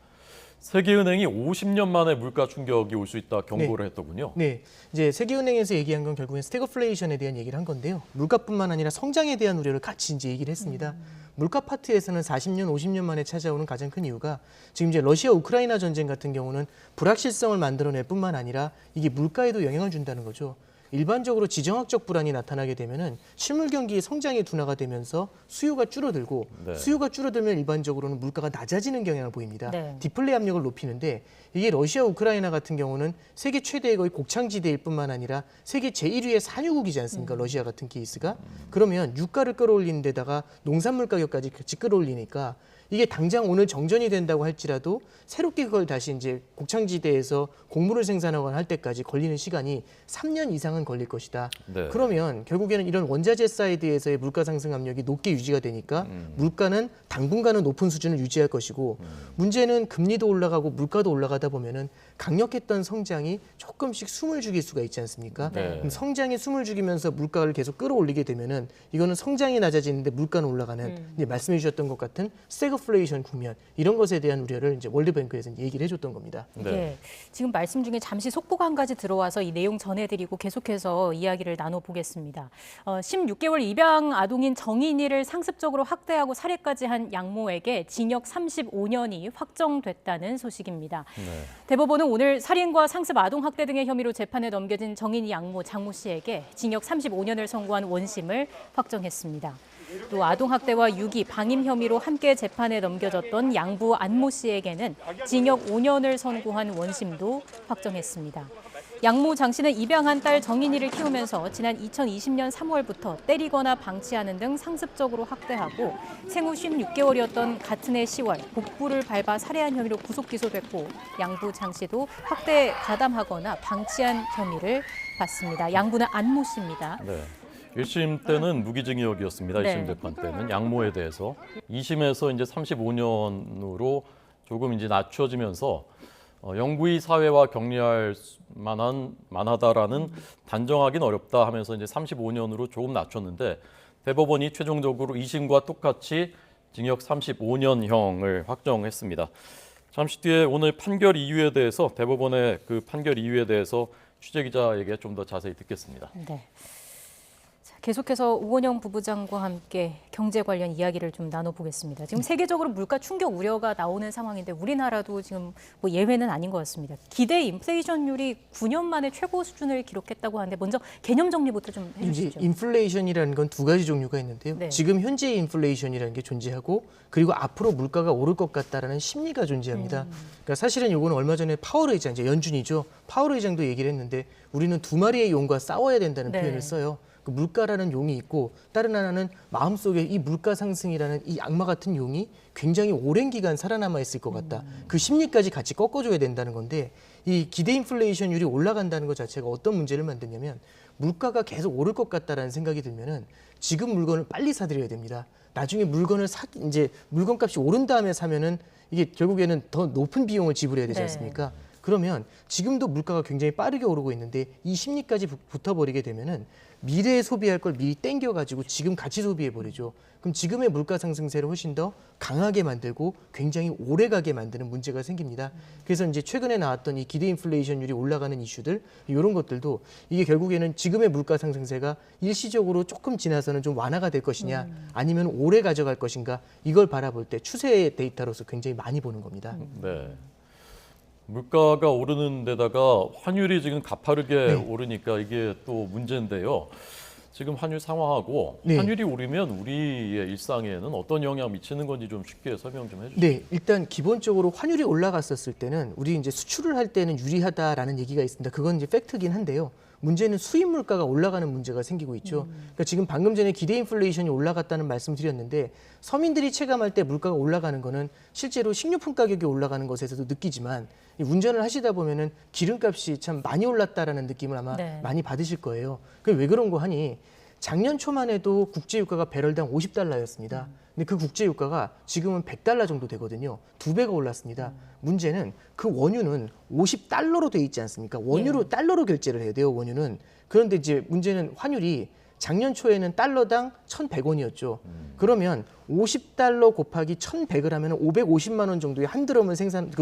세계은행이 50년 만에 물가 충격이 올 수 있다 경고를 했더군요. 네, 이제 세계은행에서 얘기한 건 결국엔 스태그플레이션에 대한 얘기를 한 건데요. 물가뿐만 아니라 성장에 대한 우려를 같이 이제 얘기를 했습니다. 물가 파트에서는 40년, 50년 만에 찾아오는 가장 큰 이유가 지금 이제 러시아 우크라이나 전쟁 같은 경우는 불확실성을 만들어낼 뿐만 아니라 이게 물가에도 영향을 준다는 거죠. 일반적으로 지정학적 불안이 나타나게 되면은 실물 경기의 성장이 둔화가 되면서 수요가 줄어들고 네. 수요가 줄어들면 일반적으로는 물가가 낮아지는 경향을 보입니다. 네. 디플레이 압력을 높이는데 이게 러시아 우크라이나 같은 경우는 세계 최대의 거의 곡창지대일 뿐만 아니라 세계 제1위의 산유국이지 않습니까? 러시아 같은 케이스가. 그러면 유가를 끌어올리는 데다가 농산물 가격까지 같이 끌어올리니까 이게 당장 오늘 정전이 된다고 할지라도 새롭게 그걸 다시 이제 곡창지대에서 곡물을 생산하거나 할 때까지 걸리는 시간이 3년 이상은 걸릴 것이다. 네. 그러면 결국에는 이런 원자재 사이드에서의 물가 상승 압력이 높게 유지가 되니까 물가는 당분간은 높은 수준을 유지할 것이고 문제는 금리도 올라가고 물가도 올라가다 보면은 강력했던 성장이 조금씩 숨을 죽일 수가 있지 않습니까? 네. 그럼 성장이 숨을 죽이면서 물가를 계속 끌어올리게 되면은 이거는 성장이 낮아지는데 물가는 올라가는 이제 말씀해 주셨던 것 같은 스태그플레이션 국면 이런 것에 대한 우려를 이제 월드뱅크에서 얘기를 해줬던 겁니다. 네. 지금 말씀 중에 잠시 속보가 한 가지 들어와서 이 내용 전해드리고 계속해서 이야기를 나눠보겠습니다. 16개월 입양 아동인 정인이를 상습적으로 학대하고 살해까지 한 양모에게 징역 35년이 확정됐다는 소식입니다. 네. 대법원은 오늘 살인과 상습 아동 학대 등의 혐의로 재판에 넘겨진 정인이 양모 장모 씨에게 징역 35년을 선고한 원심을 확정했습니다. 또 아동학대와 유기, 방임 혐의로 함께 재판에 넘겨졌던 양부 안모 씨에게는 징역 5년을 선고한 원심도 확정했습니다. 양모 장 씨는 입양한 딸 정인이를 키우면서 지난 2020년 3월부터 때리거나 방치하는 등 상습적으로 학대하고 생후 56개월이었던 같은 해 10월 복부를 밟아 살해한 혐의로 구속 기소됐고 양부 장 씨도 학대에 가담하거나 방치한 혐의를 받습니다. 양부는 안모 씨입니다. 네. 1심 때는 무기징역이었습니다. 네. 1심 재판 때는 양모에 대해서 2심에서 이제 35년으로 조금 이제 낮춰지면서 영구히 사회와 격리할 만하다라는 단정하기는 어렵다 하면서 이제 35년으로 조금 낮췄는데 대법원이 최종적으로 2심과 똑같이 징역 35년형을 확정했습니다. 잠시 뒤에 오늘 판결 이유에 대해서 대법원의 그 판결 이유에 대해서 취재 기자에게 좀 더 자세히 듣겠습니다. 네. 계속해서 우원영 부부장과 함께 경제 관련 이야기를 좀 나눠보겠습니다. 지금 세계적으로 물가 충격 우려가 나오는 상황인데 우리나라도 지금 뭐 예외는 아닌 것 같습니다. 기대 인플레이션율이 9년 만에 최고 수준을 기록했다고 하는데 먼저 개념 정리부터 좀 해주시죠. 이제 인플레이션이라는 건 두 가지 종류가 있는데요. 네. 지금 현재의 인플레이션이라는 게 존재하고 그리고 앞으로 물가가 오를 것 같다라는 심리가 존재합니다. 그러니까 사실은 이거는 얼마 전에 파월 의장, 이제 연준이죠. 파월 의장도 얘기를 했는데 우리는 두 마리의 용과 싸워야 된다는 네. 표현을 써요. 그 물가라는 용이 있고 다른 하나는 마음속에 이 물가 상승이라는 이 악마 같은 용이 굉장히 오랜 기간 살아남아 있을 것 같다. 그 심리까지 같이 꺾어줘야 된다는 건데 이 기대 인플레이션율이 올라간다는 것 자체가 어떤 문제를 만드냐면 물가가 계속 오를 것 같다라는 생각이 들면은 지금 물건을 빨리 사들여야 됩니다. 나중에 물건을 이제 물건값이 오른 다음에 사면은 이게 결국에는 더 높은 비용을 지불해야 되지 않습니까? 그러면 지금도 물가가 굉장히 빠르게 오르고 있는데 이 심리까지 붙어버리게 되면은 미래에 소비할 걸 미리 땡겨가지고 지금 같이 소비해버리죠. 그럼 지금의 물가 상승세를 훨씬 더 강하게 만들고 굉장히 오래가게 만드는 문제가 생깁니다. 그래서 이제 최근에 나왔던 이 기대 인플레이션율이 올라가는 이슈들 이런 것들도 이게 결국에는 지금의 물가 상승세가 일시적으로 조금 지나서는 좀 완화가 될 것이냐 아니면 오래 가져갈 것인가 이걸 바라볼 때 추세 데이터로서 굉장히 많이 보는 겁니다. 네. 물가가 오르는 데다가 환율이 지금 가파르게 오르니까 이게 또 문제인데요. 지금 환율 상황하고 환율이 오르면 우리의 일상에는 어떤 영향 미치는 건지 좀 쉽게 설명 좀 해주시죠. 네, 일단 기본적으로 환율이 올라갔었을 때는 우리 이제 수출을 할 때는 유리하다라는 얘기가 있습니다. 그건 이제 팩트긴 한데요. 문제는 수입 물가가 올라가는 문제가 생기고 있죠. 그러니까 지금 방금 전에 기대 인플레이션이 올라갔다는 말씀드렸는데 서민들이 체감할 때 물가가 올라가는 거는 실제로 식료품 가격이 올라가는 것에서도 느끼지만 운전을 하시다 보면은 기름값이 참 많이 올랐다라는 느낌을 아마 많이 받으실 거예요. 그게 왜 그런 거 하니 작년 초만 해도 국제유가가 배럴당 50달러였습니다. 근데 그 국제유가가 지금은 100달러 정도 되거든요. 2배가 올랐습니다. 문제는 그 원유는 50달러로 돼 있지 않습니까? 원유로 달러로 결제를 해야 돼요, 원유는. 그런데 이제 문제는 환율이 작년 초에는 달러당 1,100원이었죠. 그러면 50달러 곱하기 1,100을 하면 550만 원 정도의 한 드럼을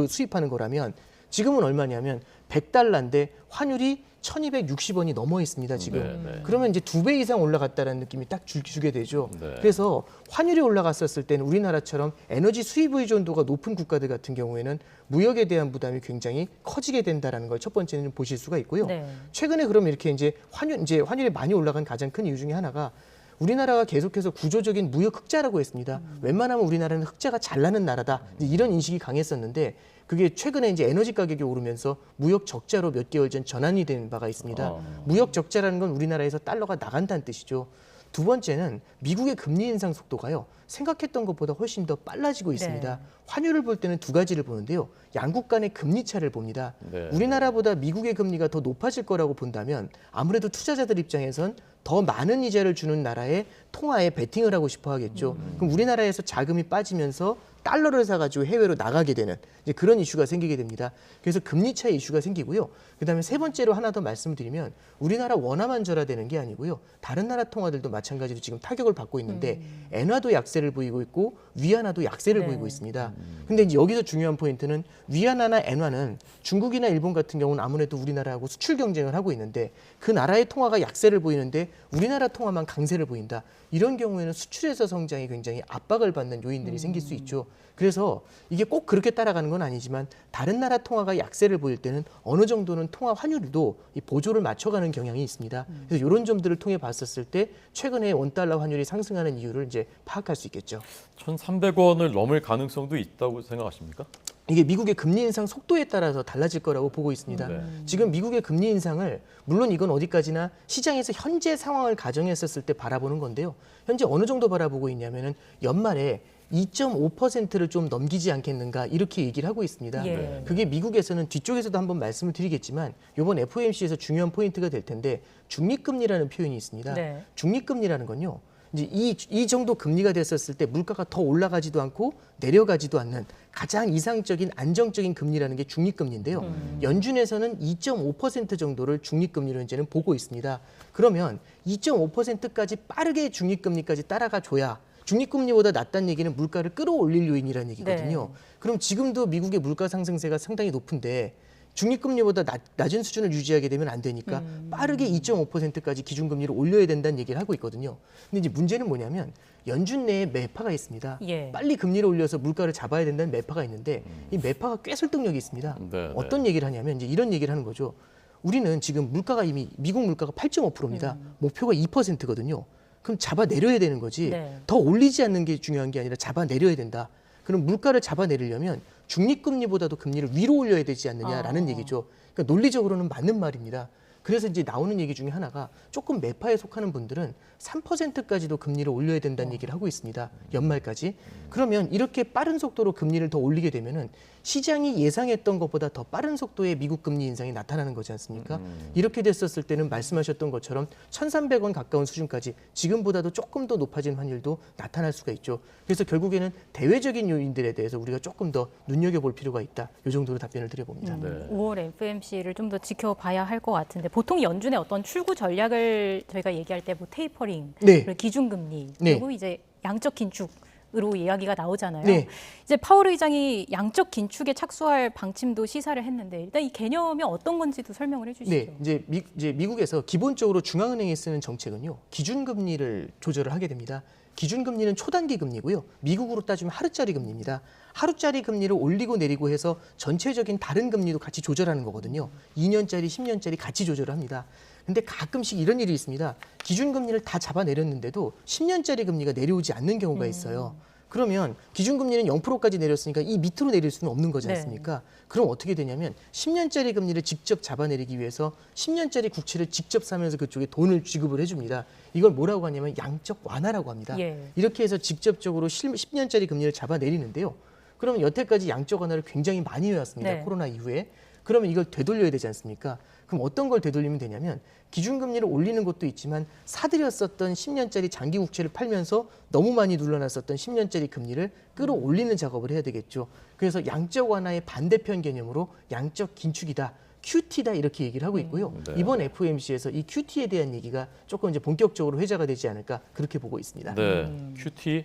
수입하는 거라면 지금은 얼마냐면 100달러인데 환율이 1,260원이 넘어 있습니다, 지금. 네. 그러면 이제 2배 이상 올라갔다는 느낌이 딱 주게 되죠. 네. 그래서 환율이 올라갔었을 때는 우리나라처럼 에너지 수입 의존도가 높은 국가들 같은 경우에는 무역에 대한 부담이 굉장히 커지게 된다라는 걸 첫 번째는 보실 수가 있고요. 네. 최근에 그러면 이렇게 이제 환율이 많이 올라간 가장 큰 이유 중에 하나가 우리나라가 계속해서 구조적인 무역 흑자라고 했습니다. 웬만하면 우리나라는 흑자가 잘 나는 나라다. 이런 인식이 강했었는데 그게 최근에 이제 에너지 가격이 오르면서 무역 적자로 몇 개월 전 전환이 된 바가 있습니다. 무역 적자라는 건 우리나라에서 달러가 나간다는 뜻이죠. 두 번째는 미국의 금리 인상 속도가요. 생각했던 것보다 훨씬 더 빨라지고 있습니다. 네. 환율을 볼 때는 두 가지를 보는데요. 양국 간의 금리 차를 봅니다. 네. 우리나라보다 미국의 금리가 더 높아질 거라고 본다면 아무래도 투자자들 입장에선 더 많은 이자를 주는 나라의 통화에 베팅을 하고 싶어 하겠죠. 그럼 우리나라에서 자금이 빠지면서 달러를 사가지고 해외로 나가게 되는 이제 그런 이슈가 생기게 됩니다. 그래서 금리 차의 이슈가 생기고요. 그다음에 세 번째로 하나 더 말씀드리면 우리나라 원화만 절하되는 게 아니고요. 다른 나라 통화들도 마찬가지로 지금 타격을 받고 있는데 엔화도 약세를 보이고 있고 위안화도 약세를 보이고 있습니다. 근데 이제 여기서 중요한 포인트는 위안화나 엔화는 중국이나 일본 같은 경우는 아무래도 우리나라하고 수출 경쟁을 하고 있는데 그 나라의 통화가 약세를 보이는데 우리나라 통화만 강세를 보인다. 이런 경우에는 수출에서 성장이 굉장히 압박을 받는 요인들이 생길 수 있죠. 그래서 이게 꼭 그렇게 따라가는 건 아니지만 다른 나라 통화가 약세를 보일 때는 어느 정도는 통화 환율도 이 보조를 맞춰가는 경향이 있습니다. 그래서 이런 점들을 통해 봤었을 때 최근에 원달러 환율이 상승하는 이유를 이제 파악할 수 있겠죠. 1,300원을 넘을 가능성도 있다고 생각하십니까? 이게 미국의 금리 인상 속도에 따라서 달라질 거라고 보고 있습니다. 지금 미국의 금리 인상을 물론 이건 어디까지나 시장에서 현재 상황을 가정했었을 때 바라보는 건데요. 현재 어느 정도 바라보고 있냐면은 연말에 2.5%를 좀 넘기지 않겠는가 이렇게 얘기를 하고 있습니다. 예. 그게 미국에서는 뒤쪽에서도 한번 말씀을 드리겠지만 이번 FOMC에서 중요한 포인트가 될 텐데 중립금리라는 표현이 있습니다. 네. 중립금리라는 건요. 이제 이 정도 금리가 됐었을 때 물가가 더 올라가지도 않고 내려가지도 않는 가장 이상적인 안정적인 금리라는 게 중립금리인데요. 연준에서는 2.5% 정도를 중립금리로 이제는 보고 있습니다. 그러면 2.5%까지 빠르게 중립금리까지 따라가 줘야 중립금리보다 낮다는 얘기는 물가를 끌어올릴 요인이라는 얘기거든요. 네. 그럼 지금도 미국의 물가 상승세가 상당히 높은데 중립금리보다 낮은 수준을 유지하게 되면 안 되니까 빠르게 2.5%까지 기준금리를 올려야 된다는 얘기를 하고 있거든요. 근데 이제 문제는 뭐냐면 연준 내에 매파가 있습니다. 예. 빨리 금리를 올려서 물가를 잡아야 된다는 매파가 있는데 이 매파가 꽤 설득력이 있습니다. 네, 어떤 얘기를 하냐면 이제 이런 얘기를 하는 거죠. 우리는 지금 물가가 이미 미국 물가가 8.5%입니다. 목표가 2%거든요. 그럼 잡아내려야 되는 거지. 네. 더 올리지 않는 게 중요한 게 아니라 잡아내려야 된다. 그럼 물가를 잡아내려면 중립금리보다도 금리를 위로 올려야 되지 않느냐라는 얘기죠. 그러니까 논리적으로는 맞는 말입니다. 그래서 이제 나오는 얘기 중에 하나가 조금 매파에 속하는 분들은 3%까지도 금리를 올려야 된다는 얘기를 하고 있습니다. 연말까지. 그러면 이렇게 빠른 속도로 금리를 더 올리게 되면은 시장이 예상했던 것보다 더 빠른 속도의 미국 금리 인상이 나타나는 거지 않습니까? 이렇게 됐었을 때는 말씀하셨던 것처럼 1,300원 가까운 수준까지 지금보다도 조금 더 높아진 환율도 나타날 수가 있죠. 그래서 결국에는 대외적인 요인들에 대해서 우리가 조금 더 눈여겨볼 필요가 있다. 이 정도로 답변을 드려봅니다. 5월 FOMC를 좀 더 지켜봐야 할 것 같은데 보통 연준의 어떤 출구 전략을 저희가 얘기할 때 뭐 테이퍼링, 네. 그리고 기준금리, 네. 그리고 이제 양적 긴축으로 이야기가 나오잖아요. 네. 이제 파월 의장이 양적 긴축에 착수할 방침도 시사를 했는데 일단 이 개념이 어떤 건지도 설명을 해주시죠. 네, 이제 미국에서 기본적으로 중앙은행이 쓰는 정책은요, 기준금리를 조절을 하게 됩니다. 기준금리는 초단기 금리고요. 미국으로 따지면 하루짜리 금리입니다. 하루짜리 금리를 올리고 내리고 해서 전체적인 다른 금리도 같이 조절하는 거거든요. 2년짜리, 10년짜리 같이 조절을 합니다. 근데 가끔씩 이런 일이 있습니다. 기준금리를 다 잡아내렸는데도 10년짜리 금리가 내려오지 않는 경우가 있어요. 그러면 기준금리는 0%까지 내렸으니까 이 밑으로 내릴 수는 없는 거지 않습니까? 그럼 어떻게 되냐면 10년짜리 금리를 직접 잡아내리기 위해서 10년짜리 국채를 직접 사면서 그쪽에 돈을 지급을 해줍니다. 이걸 뭐라고 하냐면 양적 완화라고 합니다. 예. 이렇게 해서 직접적으로 10년짜리 금리를 잡아내리는데요. 그러면 여태까지 양적 완화를 굉장히 많이 해왔습니다. 네. 코로나 이후에. 그러면 이걸 되돌려야 되지 않습니까? 그럼 어떤 걸 되돌리면 되냐면 기준금리를 올리는 것도 있지만 사들였었던 10년짜리 장기 국채를 팔면서 너무 많이 눌러놨었던 10년짜리 금리를 끌어올리는 작업을 해야 되겠죠. 그래서 양적 완화의 반대편 개념으로 양적 긴축이다. QT다 이렇게 얘기를 하고 있고요. 네. 이번 FOMC에서 이 QT에 대한 얘기가 조금 이제 본격적으로 회자가 되지 않을까 그렇게 보고 있습니다. 네, QT,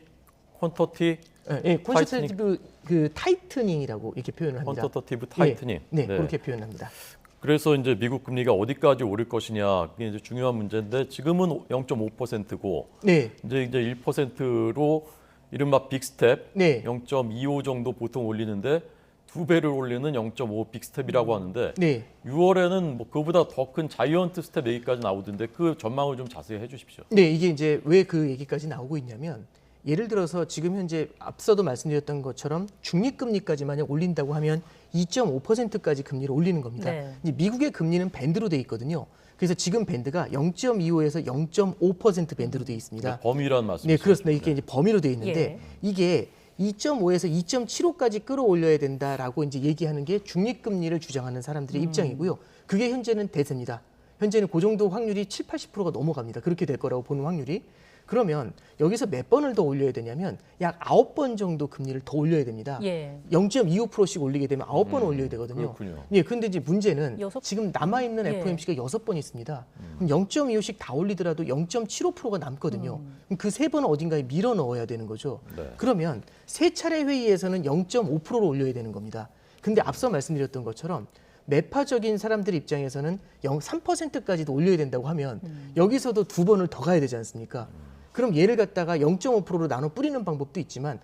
퀀터티, 예, 퀀터티브 그 타이트닝이라고 이렇게 표현을 합니다. 퀀터티브 타이트닝. 네, 그렇게 표현합니다. 그래서 이제 미국 금리가 어디까지 오를 것이냐 그게 이제 중요한 문제인데 지금은 0.5%고 네. 이제 1%로 이른바 빅스텝 네. 0.25 정도 보통 올리는데 2배를 올리는 0.5 빅스텝이라고 하는데 네. 6월에는 뭐 그보다 더 큰 자이언트 스텝 얘기까지 나오던데 그 전망을 좀 자세히 해주십시오. 네, 이게 이제 왜 그 얘기까지 나오고 있냐면 예를 들어서 지금 현재 앞서도 말씀드렸던 것처럼 중립금리까지 만약 올린다고 하면 2.5%까지 금리를 올리는 겁니다. 네. 이제 미국의 금리는 밴드로 돼 있거든요. 그래서 지금 밴드가 0.25에서 0.5% 밴드로 돼 있습니다. 범위란 말씀이시죠? 네, 그렇습니다. 이게 이제 범위로 돼 있는데 예. 이게 2.5에서 2.75까지 끌어올려야 된다라고 이제 얘기하는 게 중립금리를 주장하는 사람들의 입장이고요. 그게 현재는 대세입니다. 현재는 그 정도 확률이 7, 80%가 넘어갑니다. 그렇게 될 거라고 보는 확률이. 그러면 여기서 몇 번을 더 올려야 되냐면 약 9번 정도 금리를 더 올려야 됩니다. 예. 0.25%씩 올리게 되면 9번 올려야 되거든요. 그렇군요. 예, 근데 이제 문제는 여섯- 지금 남아있는 예. FOMC가 6번 있습니다. 그럼 0.25씩 다 올리더라도 0.75%가 남거든요. 그럼 그 3번은 어딘가에 밀어 넣어야 되는 거죠. 네. 그러면 3차례 회의에서는 0.5%를 올려야 되는 겁니다. 근데 앞서 말씀드렸던 것처럼 매파적인 사람들 입장에서는 3%까지도 올려야 된다고 하면 여기서도 2번을 더 가야 되지 않습니까? 그럼 얘를 갖다가 0.5%로 나눠 뿌리는 방법도 있지만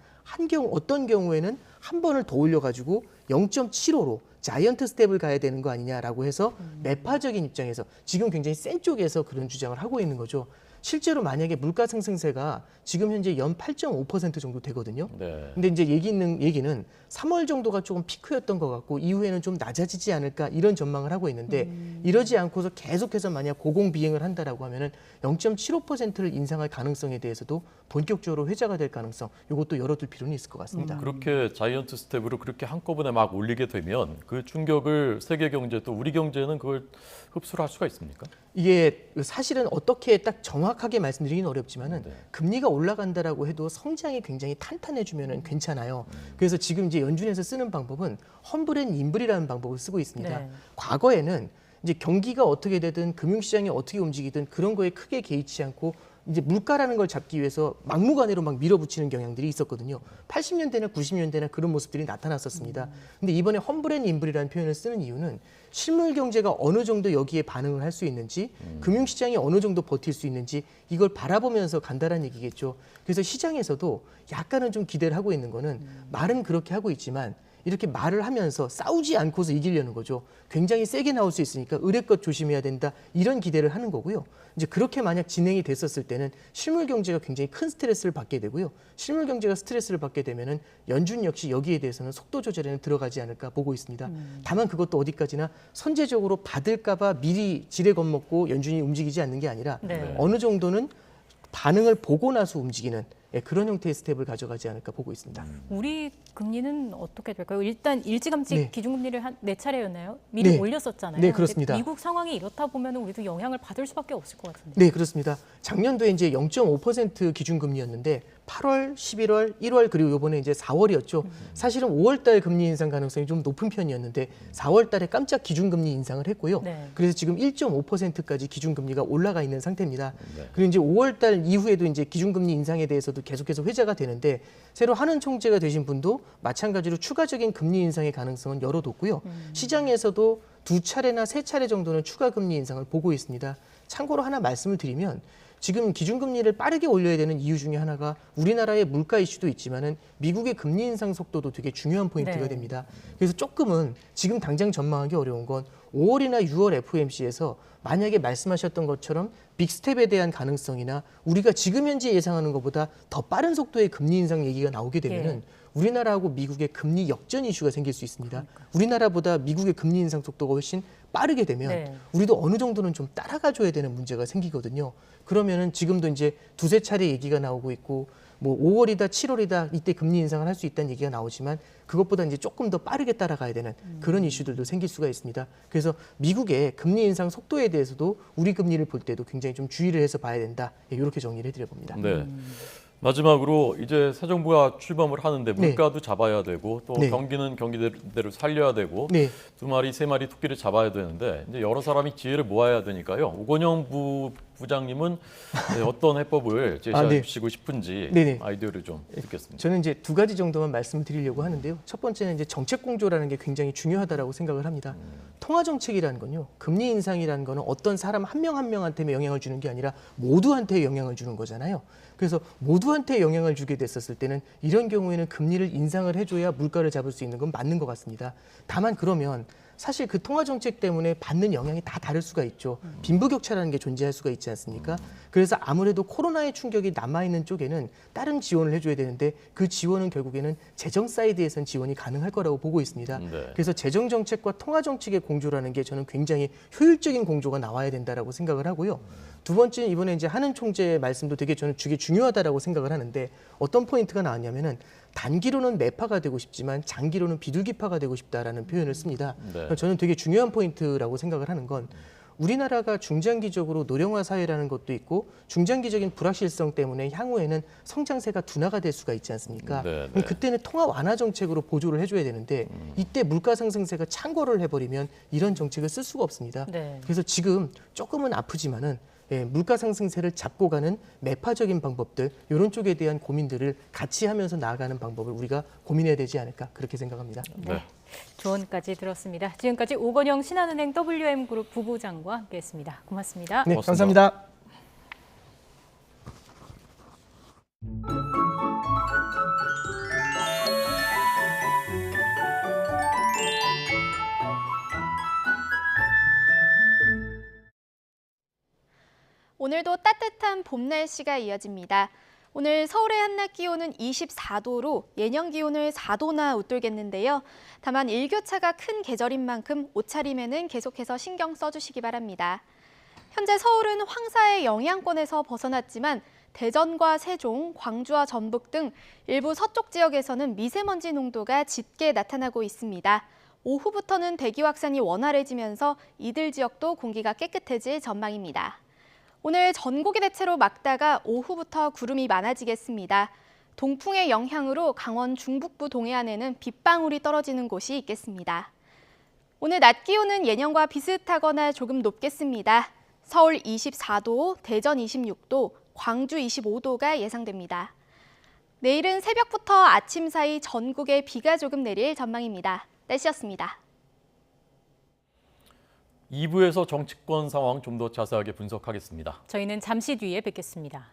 어떤 경우에는 한 번을 더 올려가지고 0.75로 자이언트 스텝을 가야 되는 거 아니냐라고 해서 매파적인 입장에서 지금 굉장히 센 쪽에서 그런 주장을 하고 있는 거죠. 실제로 만약에 물가 상승세가 지금 현재 연 8.5% 정도 되거든요. 네. 근데 이제 얘기는 3월 정도가 조금 피크였던 것 같고 이후에는 좀 낮아지지 않을까 이런 전망을 하고 있는데 이러지 않고서 계속해서 만약 고공 비행을 한다라고 하면은 0.75%를 인상할 가능성에 대해서도 본격적으로 회자가 될 가능성 이것도 열어둘 필요는 있을 것 같습니다. 그렇게 자이언트 스텝으로 그렇게 한꺼번에 막 올리게 되면 그 충격을 세계 경제 또 우리 경제는 그걸 흡수를 할 수가 있습니까? 이게 사실은 어떻게 딱 정확하게 말씀드리기는 어렵지만은 네. 금리가 올라간다라고 해도 성장이 굉장히 탄탄해지면은 괜찮아요. 그래서 지금 이제 연준에서 쓰는 방법은 험블 앤 임블이라는 방법을 쓰고 있습니다. 네. 과거에는 이제 경기가 어떻게 되든 금융시장이 어떻게 움직이든 그런 거에 크게 개의치 않고 이제 물가라는 걸 잡기 위해서 막무가내로 막 밀어붙이는 경향들이 있었거든요. 80년대나 90년대나 그런 모습들이 나타났었습니다. 근데 이번에 험블 앤 임블이라는 표현을 쓰는 이유는 실물 경제가 어느 정도 여기에 반응을 할 수 있는지 금융시장이 어느 정도 버틸 수 있는지 이걸 바라보면서 간다는 얘기겠죠. 그래서 시장에서도 약간은 좀 기대를 하고 있는 거는 말은 그렇게 하고 있지만 이렇게 말을 하면서 싸우지 않고서 이기려는 거죠. 굉장히 세게 나올 수 있으니까 의례껏 조심해야 된다. 이런 기대를 하는 거고요. 이제 그렇게 만약 진행이 됐었을 때는 실물 경제가 굉장히 큰 스트레스를 받게 되고요. 실물 경제가 스트레스를 받게 되면은 연준 역시 여기에 대해서는 속도 조절에는 들어가지 않을까 보고 있습니다. 다만 그것도 어디까지나 선제적으로 받을까봐 미리 지레 겁먹고 연준이 움직이지 않는 게 아니라 네. 어느 정도는 반응을 보고 나서 움직이는 그런 형태의 스텝을 가져가지 않을까 보고 있습니다. 우리 금리는 어떻게 될까요? 일단 일찌감치 네. 기준금리를 한 4차례였나요? 미리 네. 올렸었잖아요. 네, 그렇습니다. 근데 미국 상황이 이렇다 보면 우리도 영향을 받을 수밖에 없을 것 같은데. 네, 그렇습니다. 작년도에 이제 0.5% 기준금리였는데 8월, 11월, 1월 그리고 이번에 이제 4월이었죠. 사실은 5월달 금리 인상 가능성이 좀 높은 편이었는데 4월달에 깜짝 기준금리 인상을 했고요. 네. 그래서 지금 1.5%까지 기준금리가 올라가 있는 상태입니다. 그리고 이제 5월달 이후에도 이제 기준금리 인상에 대해서도 계속해서 회자가 되는데 새로 하는 총재가 되신 분도 마찬가지로 추가적인 금리 인상의 가능성은 열어뒀고요. 시장에서도 2차례나 3차례 정도는 추가 금리 인상을 보고 있습니다. 참고로 하나 말씀을 드리면 지금 기준금리를 빠르게 올려야 되는 이유 중에 하나가 우리나라의 물가 이슈도 있지만은 미국의 금리 인상 속도도 되게 중요한 포인트가 네. 됩니다. 그래서 조금은 지금 당장 전망하기 어려운 건 5월이나 6월 FOMC에서 만약에 말씀하셨던 것처럼 빅스텝에 대한 가능성이나 우리가 지금 현재 예상하는 것보다 더 빠른 속도의 금리 인상 얘기가 나오게 되면은 우리나라하고 미국의 금리 역전 이슈가 생길 수 있습니다. 우리나라보다 미국의 금리 인상 속도가 훨씬 빠르게 되면 네. 우리도 어느 정도는 좀 따라가줘야 되는 문제가 생기거든요. 그러면은 지금도 이제 2-3차례 얘기가 나오고 있고 뭐 5월이다 7월이다 이때 금리 인상을 할 수 있다는 얘기가 나오지만 그것보다 이제 조금 더 빠르게 따라가야 되는 그런 이슈들도 생길 수가 있습니다. 그래서 미국의 금리 인상 속도에 대해서도 우리 금리를 볼 때도 굉장히 좀 주의를 해서 봐야 된다. 이렇게 정리를 해드려 봅니다. 네. 마지막으로 이제 새 정부가 출범을 하는데 물가도 잡아야 되고 또 경기는 경기대로 살려야 되고 두 마리 세 마리 토끼를 잡아야 되는데 이제 여러 사람이 지혜를 모아야 되니까요. 오건영 부장님은 어떤 해법을 제시하시고 싶은지 아이디어를 좀 듣겠습니다. 저는 이제 두 가지 정도만 말씀드리려고 하는데요. 첫 번째는 이제 정책 공조라는 게 굉장히 중요하다라고 생각을 합니다. 통화 정책이라는 건요. 금리 인상이라는 거는 어떤 사람 한 명 한 명한테만 영향을 주는 게 아니라 모두한테 영향을 주는 거잖아요. 그래서 모두한테 영향을 주게 됐었을 때는 이런 경우에는 금리를 인상을 해줘야 물가를 잡을 수 있는 건 맞는 것 같습니다. 다만 그러면 사실 그 통화 정책 때문에 받는 영향이 다 다를 수가 있죠. 빈부격차라는 게 존재할 수가 있지 않습니까? 그래서 아무래도 코로나의 충격이 남아있는 쪽에는 다른 지원을 해줘야 되는데 그 지원은 결국에는 재정 사이드에선 지원이 가능할 거라고 보고 있습니다. 그래서 재정 정책과 통화 정책의 공조라는 게 저는 굉장히 효율적인 공조가 나와야 된다라고 생각을 하고요. 두 번째는 이번에 이제 한은 총재의 말씀도 되게 저는 되게 중요하다라고 생각을 하는데 어떤 포인트가 나왔냐면은 단기로는 매파가 되고 싶지만 장기로는 비둘기파가 되고 싶다라는 표현을 씁니다. 저는 되게 중요한 포인트라고 생각을 하는 건 우리나라가 중장기적으로 노령화 사회라는 것도 있고 중장기적인 불확실성 때문에 향후에는 성장세가 둔화가 될 수가 있지 않습니까? 그럼 그때는 통화 완화 정책으로 보조를 해줘야 되는데 이때 물가 상승세가 창궐을 해버리면 이런 정책을 쓸 수가 없습니다. 그래서 지금 조금은 아프지만은 물가 상승세를 잡고 가는 매파적인 방법들 이런 쪽에 대한 고민들을 같이 하면서 나아가는 방법을 우리가 고민해야 되지 않을까 그렇게 생각합니다. 조언까지 들었습니다. 지금까지 오건영 신한은행 WM그룹 부부장과 함께했습니다. 고맙습니다. 네, 감사합니다. 오늘도 따뜻한 봄 날씨가 이어집니다. 오늘 서울의 한낮 기온은 24도로 예년 기온을 4도나 웃돌겠는데요. 다만 일교차가 큰 계절인 만큼 옷차림에는 계속해서 신경 써주시기 바랍니다. 현재 서울은 황사의 영향권에서 벗어났지만 대전과 세종, 광주와 전북 등 일부 서쪽 지역에서는 미세먼지 농도가 짙게 나타나고 있습니다. 오후부터는 대기 확산이 원활해지면서 이들 지역도 공기가 깨끗해질 전망입니다. 오늘 전국이 대체로 맑다가 오후부터 구름이 많아지겠습니다. 동풍의 영향으로 강원 중북부 동해안에는 빗방울이 떨어지는 곳이 있겠습니다. 오늘 낮 기온은 예년과 비슷하거나 조금 높겠습니다. 서울 24도, 대전 26도, 광주 25도가 예상됩니다. 내일은 새벽부터 아침 사이 전국에 비가 조금 내릴 전망입니다. 날씨였습니다. 2부에서 정치권 상황 좀 더 자세하게 분석하겠습니다. 저희는 잠시 뒤에 뵙겠습니다.